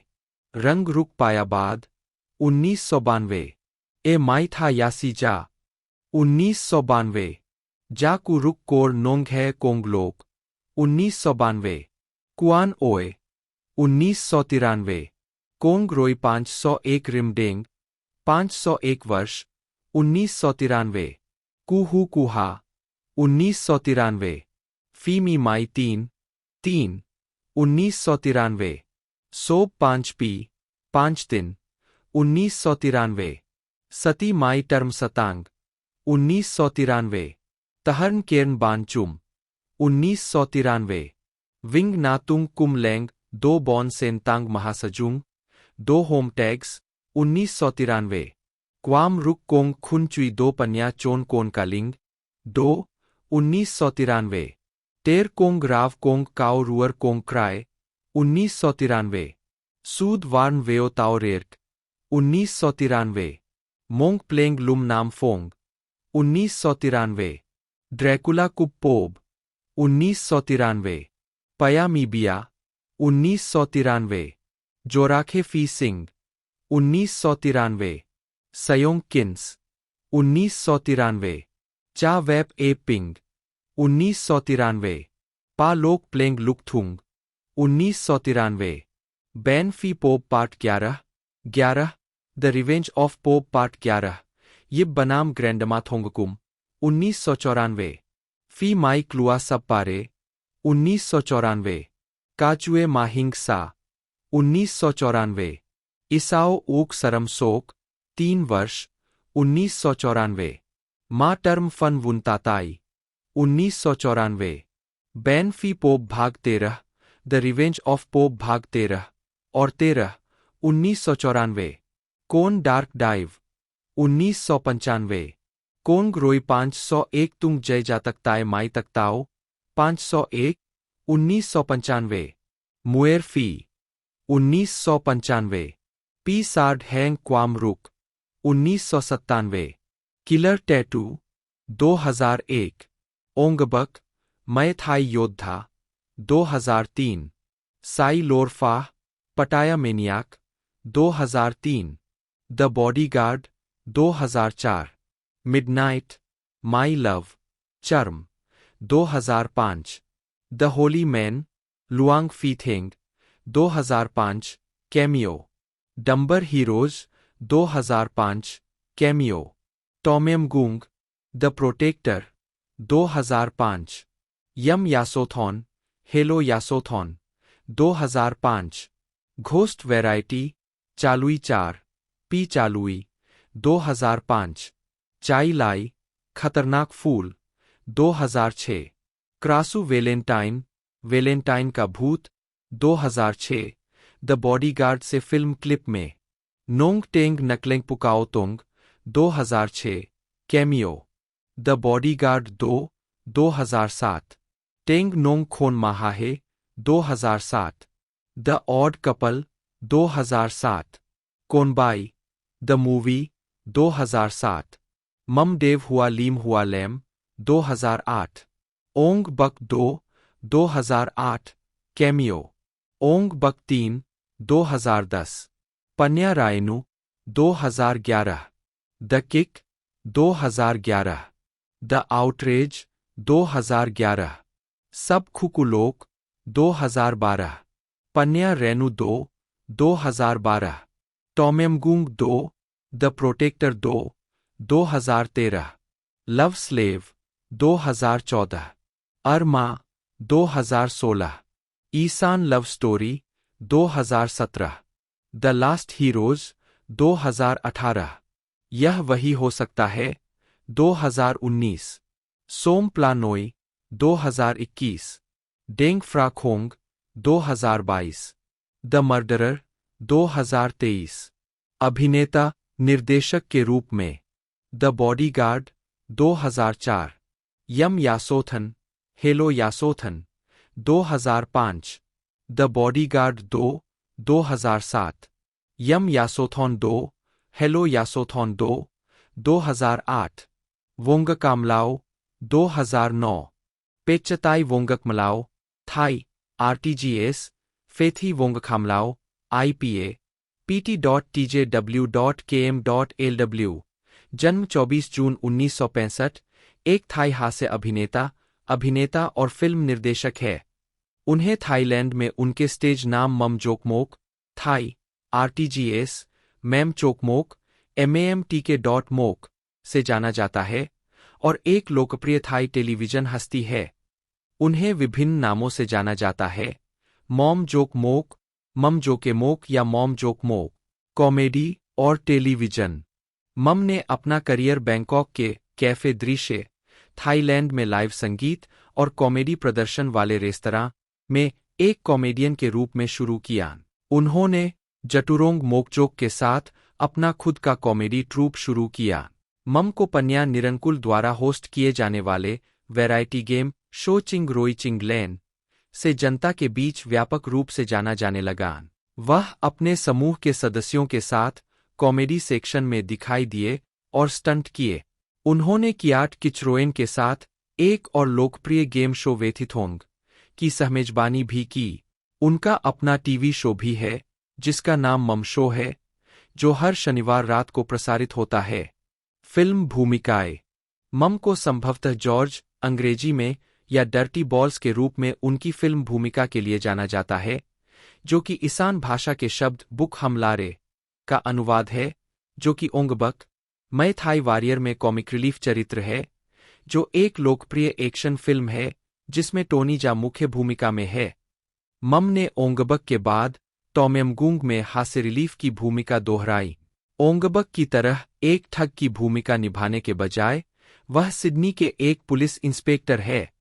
रंग रुक पाया बाद 1992, ए माई था यासी जा 1992, जाकू रुक कोर नोंग है कोंगलोक 1992, कुआन ओए 1993, कोंग रोई 501 रिमडेंग 501 वर्ष 1993, कुहू कुहा 1993, फीमी माई 3 1993, सोब 5 पी 5 दिन 1993, सती माई टर्म सतांग 1993, तहर्न केर्न बानचुम 1993, विंग नातुंग कुम लेंग 2 बॉन सेंतांग महासजुंग 2 होम टैग्स 1993, क्वाम रुक कोंग खुनचुई 2 पन्या चोन कोन कालिंग 2 1993, टेर कोंग राव कोंग काओ रुअर कोंग क्राय 1993, सूद वार्न वेओ ताओ रेर्क 1993, मोंग प्लेंग लुम नाम फोंग 1993, ड्रैकुला कुप पोब 1993, पयामीबिया 1993, जोराखे फी सिंह 1993, सयोंग किन्स 1993, चा वैप ए पिंग 1993, पा लोक प्लेंग लुकथुंग 1993, बैन फी Pop part 11, the revenge of Pop part 11, यिब बनाम ग्रैंडमा थोंगकुम 1994, फी माई क्लुआ सब पारे 1994, काचुए माहिंग सा 1994, इसाओ ऊक सरम सोक 3 वर्ष 1994, मा टर्म फन वुनताताई 1994। बैन फी पोप भाग 13, द रिवेंज ऑफ पोप भाग 13 और 13, 1994। कौन डार्क डाइव 1995। कौन ग्रोई 501 तुंग जय जातकताए माई तकताओ 501, 1995। मुएर फी 1995। पी सार्ड हैंग क्वाम रुक 1997। Killer tattoo 2001। ओंगबक मय थाई योद्धा 2003। साई लोरफाह पटाया maniac 2003। The bodyguard 2004। Midnight my love चर्म 2005। द होली मैन लुआंग फीथेंग 2005 कैमियो। Dumber heroes 2005 cameo. टॉमेम गुंग द प्रोटेक्टर 2005। यम यासोथॉन हेलो यासोथॉन 2005। घोस्ट वैरायटी चालुई 4 पी चालुई 2005। चाई लाई खतरनाक फूल 2006। क्रासू वेलेंटाइन वेलेंटाइन का भूत 2006। द बॉडीगार्ड से फिल्म क्लिप में। नोंग टेंग नकलेंग पुकाओ तोंग 2006 कैमियो। The bodyguard 2 2007। टेंग नोंग खोन महाहे 2007। The odd couple 2007। कोनबाई द मूवी 2007। मम डेव हुआ लीम हुआ लैम 2008। ओंग बक 2 2008 कैमियो। ओंग बक 3 2010। पन्या रायनू 2011। The kick 2011। The outrage 2011। सब खुकुलोक 2012। पन्या रेनू 2 2012। टॉमेमगुंग 2 द प्रोटेक्टर 2 2013। Love slave 2014। अरमा 2016। ईसान love story 2017। The last heroes 2018। यह वही हो सकता है 2019। सोम प्लानोई 2021। डेंग फ्राखोंग 2022। The murderer 2023। अभिनेता निर्देशक के रूप में द बॉडीगार्ड 2004। यम यासोथन हेलो यासोथन 2005। The bodyguard 2 2007। यम यासोथॉन 2 हेलो यासोथॉन 2 2008। वोंग कामलाओ 2009। पेच्चताई वोंगक मलाओ थाई आरटीजीएस फेथी वोंग खामलाओ आईपीए pt.tjw.km.lw। जन्म 24 जून 1965। एक थाई हास्य अभिनेता और फिल्म निर्देशक है। उन्हें थाईलैंड में उनके स्टेज नाम मम जोकमोक थाई आरटीजीएस मैम चोकमोक MAMTK.मोक से जाना जाता है और एक लोकप्रिय थाई टेलीविजन हस्ती है। उन्हें विभिन्न नामों से जाना जाता है। मॉम जोकमोक, मम जोकेमोक या मॉम जोकमोक। कॉमेडी और टेलीविजन। मम ने अपना करियर बैंकॉक के कैफे दृश्य थाईलैंड में लाइव संगीत और कॉमेडी प्रदर्शन वाले रेस्तरां में एक कॉमेडियन के रूप में शुरू किया। उन्होंने जटुरोंग मोकचोक के साथ अपना खुद का कॉमेडी ट्रूप शुरू किया। मम को पन्या निरंकुल द्वारा होस्ट किए जाने वाले वैरायटी गेम शो चिंग रोई चिंग लैन से जनता के बीच व्यापक रूप से जाना जाने लगा। वह अपने समूह के सदस्यों के साथ कॉमेडी सेक्शन में दिखाई दिए और स्टंट किए। उन्होंने कियाट किचरोएन के साथ एक और लोकप्रिय गेम शो वेथिथोंग की सहमेजबानी भी की। उनका अपना टीवी शो भी है जिसका नाम मम शो है, जो हर शनिवार रात को प्रसारित होता है। फिल्म भूमिकाएं। मम को संभवतः जॉर्ज अंग्रेजी में या डर्टी बॉल्स के रूप में उनकी फिल्म भूमिका के लिए जाना जाता है, जो कि ईसान भाषा के शब्द बुक हमलारे का अनुवाद है, जो कि ओंगबक मय थाई वॉरियर में कॉमिक रिलीफ चरित्र है, जो एक लोकप्रिय एक्शन फिल्म है जिसमें टोनी जा मुख्य भूमिका में है। मम ने ओंगबक के बाद टॉमेमगुंग में हास्य रिलीफ की भूमिका दोहराई। ओंगबक की तरह एक ठग की भूमिका निभाने के बजाय वह सिडनी के एक पुलिस इंस्पेक्टर है।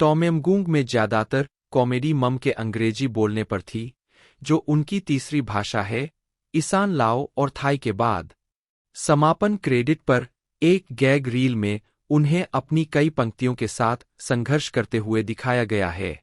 टॉमेमगुंग में ज्यादातर कॉमेडी मम के अंग्रेजी बोलने पर थी, जो उनकी तीसरी भाषा है, इसान लाओ और थाई के बाद। समापन क्रेडिट पर एक गैग रील में उन्हें अपनी कई पंक्तियों के साथ संघर्ष करते हुए दिखाया गया है।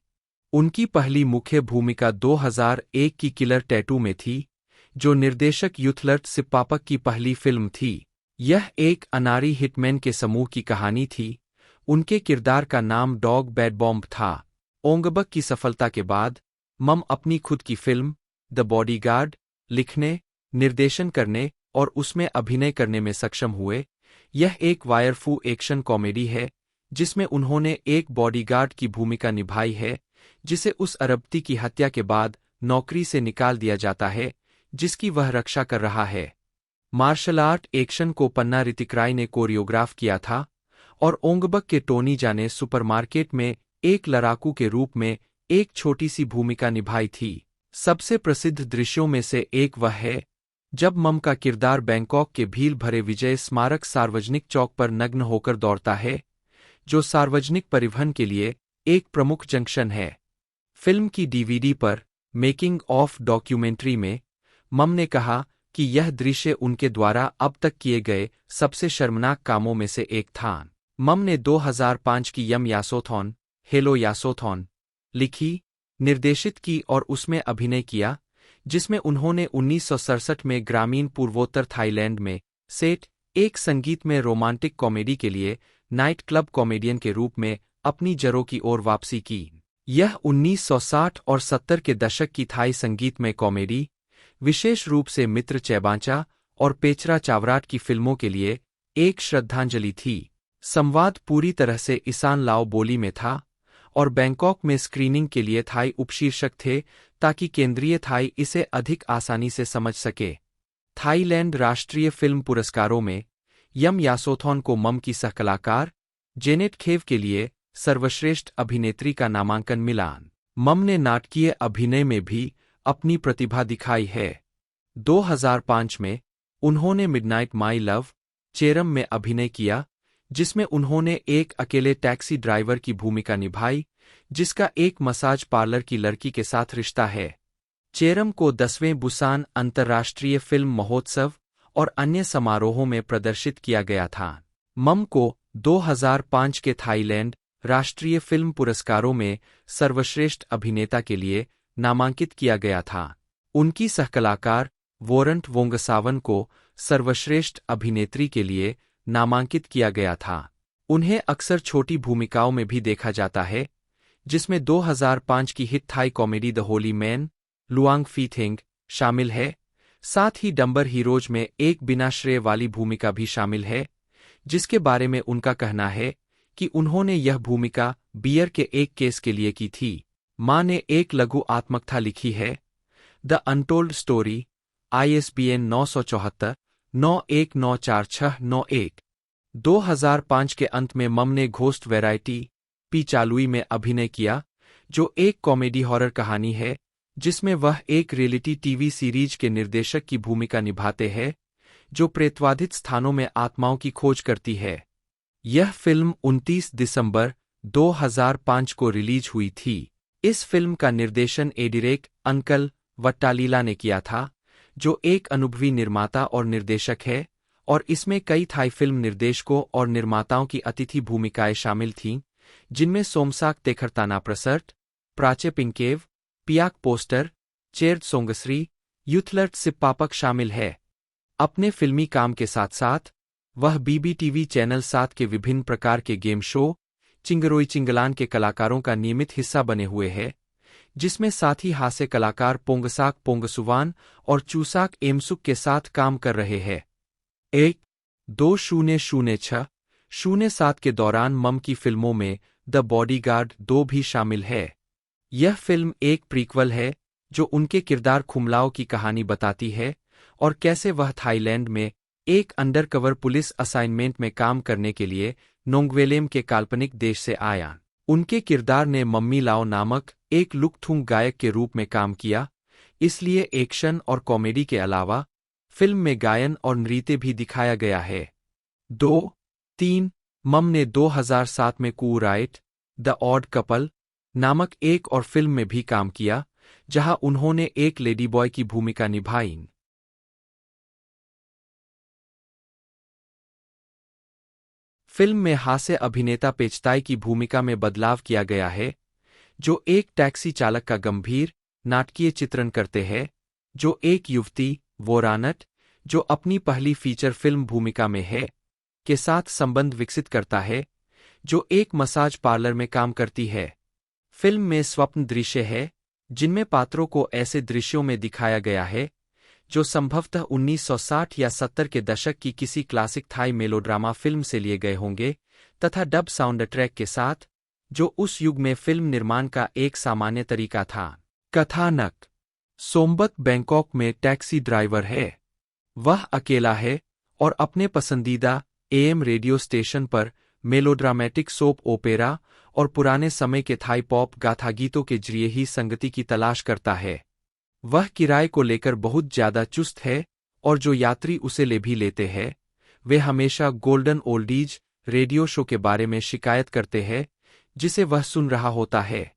उनकी पहली मुख्य भूमिका 2001 की किलर टैटू में थी, जो निर्देशक यूथलर्ट सिप्पापक की पहली फिल्म थी। यह एक अनारी हिटमैन के समूह की कहानी थी। उनके किरदार का नाम डॉग बैड बॉम्ब था। ओंगबक की सफलता के बाद मम अपनी खुद की फिल्म द बॉडीगार्ड लिखने, निर्देशन करने और उसमें अभिनय करने में सक्षम हुए। यह एक वायरफू एक्शन कॉमेडी है जिसमें उन्होंने एक बॉडीगार्ड की भूमिका निभाई है जिसे उस अरबती की हत्या के बाद नौकरी से निकाल दिया जाता है जिसकी वह रक्षा कर रहा है। मार्शल आर्ट एक्शन को पन्ना ऋतिक राय ने कोरियोग्राफ किया था और ओंगबक के टोनी जा ने सुपरमार्केट में एक लड़ाकू के रूप में एक छोटी सी भूमिका निभाई थी। सबसे प्रसिद्ध दृश्यों में से एक वह है जब मम का किरदार बैंकॉक के भीड़ भरे विजय स्मारक सार्वजनिक चौक पर नग्न होकर दौड़ता है, जो सार्वजनिक परिवहन के लिए एक प्रमुख जंक्शन है। फिल्म की डीवीडी पर मेकिंग ऑफ डॉक्यूमेंट्री में मम ने कहा कि यह दृश्य उनके द्वारा अब तक किए गए सबसे शर्मनाक कामों में से एक था। मम ने 2005 की यम यासोथॉन, हेलो यासोथॉन लिखी, निर्देशित की और उसमें अभिनय किया, जिसमें उन्होंने 1967 में ग्रामीण पूर्वोत्तर थाईलैंड में सेट एक संगीत में रोमांटिक कॉमेडी के लिए नाइट क्लब कॉमेडियन के रूप में अपनी जड़ों की ओर वापसी की। यह 1960 और 70 के दशक की थाई संगीत में कॉमेडी, विशेष रूप से मित्र चैबांचा और पेचरा चावराट की फिल्मों के लिए एक श्रद्धांजलि थी। संवाद पूरी तरह से इसान लाओ बोली में था और बैंकॉक में स्क्रीनिंग के लिए थाई उपशीर्षक थे ताकि केंद्रीय थाई इसे अधिक आसानी से समझ सके। थाईलैंड राष्ट्रीय फिल्म पुरस्कारों में यम यासोथॉन को मम की सहकलाकार जेनेट खेव के लिए सर्वश्रेष्ठ अभिनेत्री का नामांकन मिला। मम ने नाटकीय अभिनय में भी अपनी प्रतिभा दिखाई है। 2005 में उन्होंने मिडनाइट माई लव चेरम में अभिनय किया, जिसमें उन्होंने एक अकेले टैक्सी ड्राइवर की भूमिका निभाई जिसका एक मसाज पार्लर की लड़की के साथ रिश्ता है। चेरम को 10वें बुसान अंतर्राष्ट्रीय फिल्म महोत्सव और अन्य समारोहों में प्रदर्शित किया गया था। मम को 2005 के थाईलैंड राष्ट्रीय फिल्म पुरस्कारों में सर्वश्रेष्ठ अभिनेता के लिए नामांकित किया गया था। उनकी सहकलाकार वोरंट वोंगसावन को सर्वश्रेष्ठ अभिनेत्री के लिए नामांकित किया गया था। उन्हें अक्सर छोटी भूमिकाओं में भी देखा जाता है, जिसमें 2005 की hit Thai comedy the holy man, Luang Phee Teng शामिल है। साथ ही डंबर हीरोज में एक बिना श्रेय वाली भूमिका भी शामिल है, जिसके बारे में उनका कहना है कि उन्होंने यह भूमिका बियर के एक केस के लिए की थी। मां ने एक लघु आत्मकथा लिखी है, द अनटोल्ड स्टोरी, ISBN 974-91944691। 2005 के अंत में मम ने घोस्ट वैरायटी पी चालुई में अभिनय किया, जो एक कॉमेडी हॉरर कहानी है जिसमें वह एक रियलिटी टीवी सीरीज के निर्देशक की भूमिका निभाते हैं जो प्रेतवाधित स्थानों में आत्माओं की खोज करती है। यह फिल्म 29 दिसंबर 2005 को रिलीज हुई थी। इस फिल्म का निर्देशन एडिरेक अंकल वट्टालीला ने किया था, जो एक अनुभवी निर्माता और निर्देशक है, और इसमें कई थाई फिल्म निर्देशकों और निर्माताओं की अतिथि भूमिकाएं शामिल थीं, जिनमें सोमसाक तेखरताना प्रसर्ट, प्राचे पिंकेव, पियाक पोस्टर, चेर्द सोंगसरी, यूथलर्ट सिप्पापक शामिल है। अपने फिल्मी काम के साथ साथ वह BBTV चैनल 7 के विभिन्न प्रकार के गेम शो चिंगरोई चिंगलान के कलाकारों का नियमित हिस्सा बने हुए हैं, जिसमें साथ ही हास्य कलाकार पोंगसाक पोंगसुवान और चूसाक एमसुक के साथ काम कर रहे हैं। 2006-07 के दौरान मम की फिल्मों में द बॉडीगार्ड 2 भी शामिल है। यह फिल्म एक प्रीक्वल है जो उनके किरदार खुमलाओ की कहानी बताती है और कैसे वह थाईलैंड में एक अंडरकवर पुलिस असाइनमेंट में काम करने के लिए नोंगवेलेम के काल्पनिक देश से आया। उनके किरदार ने मम्मी लाओ नामक एक लुकथुंग गायक के रूप में काम किया, इसलिए एक्शन और कॉमेडी के अलावा फिल्म में गायन और नृत्य भी दिखाया गया है। 2-3 मम ने 2007 में कू राइट द ऑड कपल नामक एक और फिल्म में भी काम किया, जहां उन्होंने एक लेडीबॉय की भूमिका निभाई। फिल्म में हास्य अभिनेता पेचताई की भूमिका में बदलाव किया गया है, जो एक टैक्सी चालक का गंभीर, नाटकीय चित्रण करते हैं, जो एक युवती, वोरानट, जो अपनी पहली फीचर फिल्म भूमिका में है, के साथ संबंध विकसित करता है, जो एक मसाज पार्लर में काम करती है। फिल्म में स्वप्न दृश्य है, जिनमें पात्रों को ऐसे दृश्यों में दिखाया गया है, जो संभवतः 1960 या 70 के दशक की किसी क्लासिक थाई मेलोड्रामा फिल्म से लिए गए होंगे, तथा डब साउंड ट्रैक के साथ, जो उस युग में फिल्म निर्माण का एक सामान्य तरीका था। कथानक: सोमबत बैंकॉक में टैक्सी ड्राइवर है। वह अकेला है और अपने पसंदीदा एएम रेडियो स्टेशन पर मेलोड्रामेटिक सोप ओपेरा और पुराने समय के थाई पॉप गाथा गीतों के जरिए ही संगति की तलाश करता है। वह किराए को लेकर बहुत ज्यादा चुस्त है, और जो यात्री उसे ले भी लेते हैं, वे हमेशा गोल्डन ओल्डीज रेडियो शो के बारे में शिकायत करते हैं, जिसे वह सुन रहा होता है।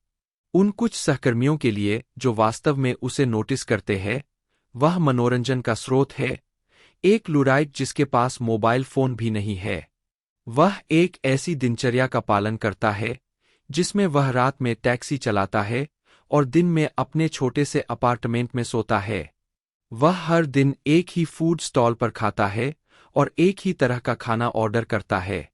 उन कुछ सहकर्मियों के लिए जो वास्तव में उसे नोटिस करते हैं, वह मनोरंजन का स्रोत है, एक लुराइट जिसके पास मोबाइल फोन भी नहीं है। वह एक ऐसी दिनचर्या का पालन करता है, जिसमें वह रात में टैक्सी चलाता है और दिन में अपने छोटे से अपार्टमेंट में सोता है। वह हर दिन एक ही फूड स्टॉल पर खाता है और एक ही तरह का खाना ऑर्डर करता है।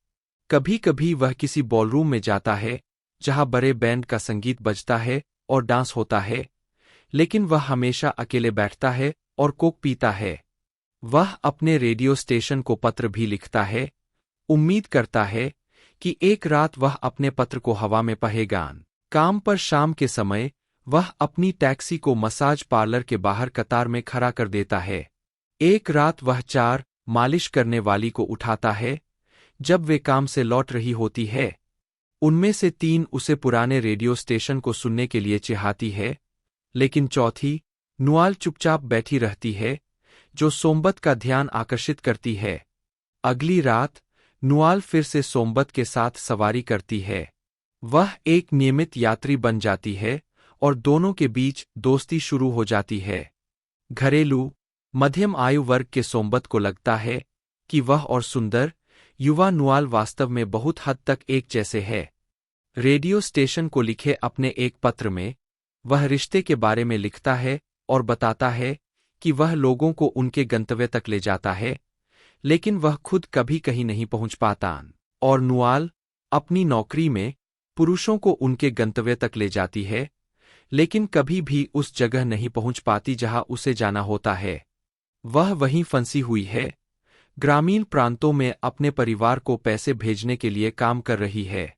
कभी कभी वह किसी बॉलरूम में जाता है, जहां बड़े बैंड का संगीत बजता है और डांस होता है, लेकिन वह हमेशा अकेले बैठता है और कोक पीता है। वह अपने रेडियो स्टेशन को पत्र भी लिखता है, उम्मीद करता है कि एक रात वह अपने पत्र को हवा में पहेगा। काम पर शाम के समय वह अपनी टैक्सी को मसाज पार्लर के बाहर कतार में खड़ा कर देता है। एक रात वह 4 मालिश करने वाली को उठाता है, जब वे काम से लौट रही होती है। उनमें से 3 उसे पुराने रेडियो स्टेशन को सुनने के लिए चिढ़ाती है, लेकिन चौथी, नुआल चुपचाप बैठी रहती है, जो सोमबत का ध्यान आकर्षित करती है। अगली रात नुआल फिर से सोमबत के साथ सवारी करती है। वह एक नियमित यात्री बन जाती है और दोनों के बीच दोस्ती शुरू हो जाती है। घरेलू, मध्यम आयु वर्ग के सोमबत को लगता है कि वह और सुंदर, युवा नुआल वास्तव में बहुत हद तक एक जैसे है। रेडियो स्टेशन को लिखे अपने एक पत्र में, वह रिश्ते के बारे में लिखता है और बताता है कि वह लोगों को उनके गंतव्य तक ले जाता है, लेकिन वह खुद कभी कहीं नहीं पहुंच पाता। और नुआल अपनी नौकरी में पुरुषों को उनके गंतव्य तक ले जाती है, लेकिन कभी भी उस जगह नहीं पहुंच पाती जहां उसे जाना होता है। वह वहीं फंसी हुई है, ग्रामीण प्रांतों में अपने परिवार को पैसे भेजने के लिए काम कर रही है।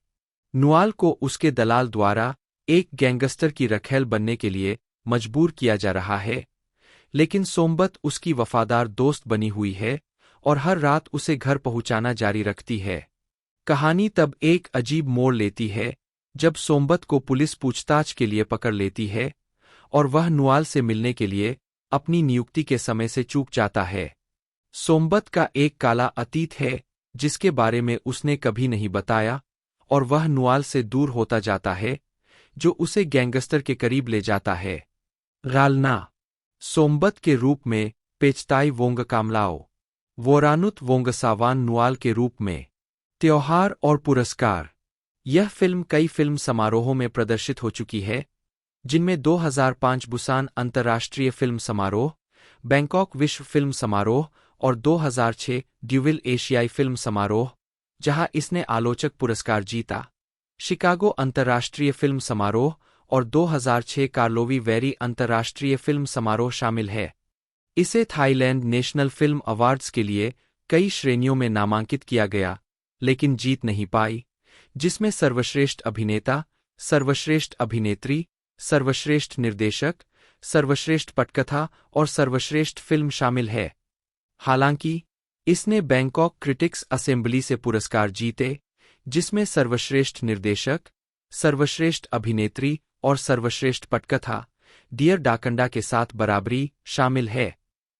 नुआल को उसके दलाल द्वारा एक गैंगस्टर की रखेल बनने के लिए मजबूर किया जा रहा है, लेकिन सोमबत उसकी वफादार दोस्त बनी हुई है और हर रात उसे घर पहुंचाना जारी रखती है। कहानी तब एक अजीब मोड़ लेती है जब सोमबत को पुलिस पूछताछ के लिए पकड़ लेती है और वह नुआल से मिलने के लिए अपनी नियुक्ति के समय से चूक जाता है। सोमबत का एक काला अतीत है जिसके बारे में उसने कभी नहीं बताया, और वह नुआल से दूर होता जाता है, जो उसे गैंगस्टर के करीब ले जाता है। गालना सोमबत के रूप में पेचताई वोंग कामलाओ, वोरानुत वोंगसावान नुआल के रूप में। त्योहार और पुरस्कार। यह फिल्म कई फिल्म समारोहों में प्रदर्शित हो चुकी है, जिनमें 2005 बुसान अंतर्राष्ट्रीय फिल्म समारोह, बैंकॉक विश्व फिल्म समारोह और 2006 ड्यूविल एशियाई फिल्म समारोह, जहां इसने आलोचक पुरस्कार जीता, शिकागो अंतर्राष्ट्रीय फिल्म समारोह और 2006 कार्लोवी वेरी अंतर्राष्ट्रीय फिल्म समारोह शामिल है। इसे थाईलैंड नेशनल फिल्म अवार्ड्स के लिए कई श्रेणियों में नामांकित किया गया, लेकिन जीत नहीं पाई, जिसमें सर्वश्रेष्ठ अभिनेता, सर्वश्रेष्ठ अभिनेत्री, सर्वश्रेष्ठ निर्देशक, सर्वश्रेष्ठ पटकथा और सर्वश्रेष्ठ फिल्म शामिल है। हालांकि इसने बैंकॉक क्रिटिक्स असेंबली से पुरस्कार जीते, जिसमें सर्वश्रेष्ठ निर्देशक, सर्वश्रेष्ठ अभिनेत्री और सर्वश्रेष्ठ पटकथा डियर डाकंडा के साथ बराबरी शामिल है।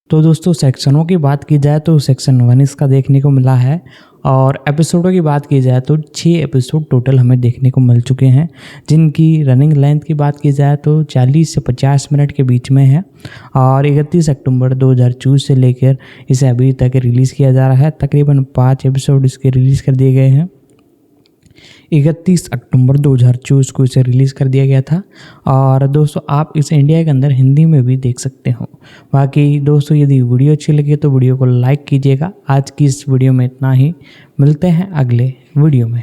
तो दोस्तों सेक्शनों की बात की जाए तो सेक्शन 1 इसका देखने को मिला है और एपिसोडों की बात की जाए तो 6 एपिसोड टोटल हमें देखने को मिल चुके हैं, जिनकी रनिंग लेंथ की बात की जाए तो 40 से 50 मिनट के बीच में है। और 31 अक्टूबर 2024 से लेकर इसे अभी तक रिलीज़ किया जा रहा है। तकरीबन 5 एपिसोड इसके रिलीज़ कर दिए गए हैं। 31 अक्टूबर 2024 को इसे रिलीज़ कर दिया गया था। और दोस्तों आप इसे इंडिया के अंदर हिंदी में भी देख सकते हो। बाकी दोस्तों यदि वीडियो अच्छी लगे तो वीडियो को लाइक कीजिएगा। आज की इस वीडियो में इतना ही, मिलते हैं अगले वीडियो में।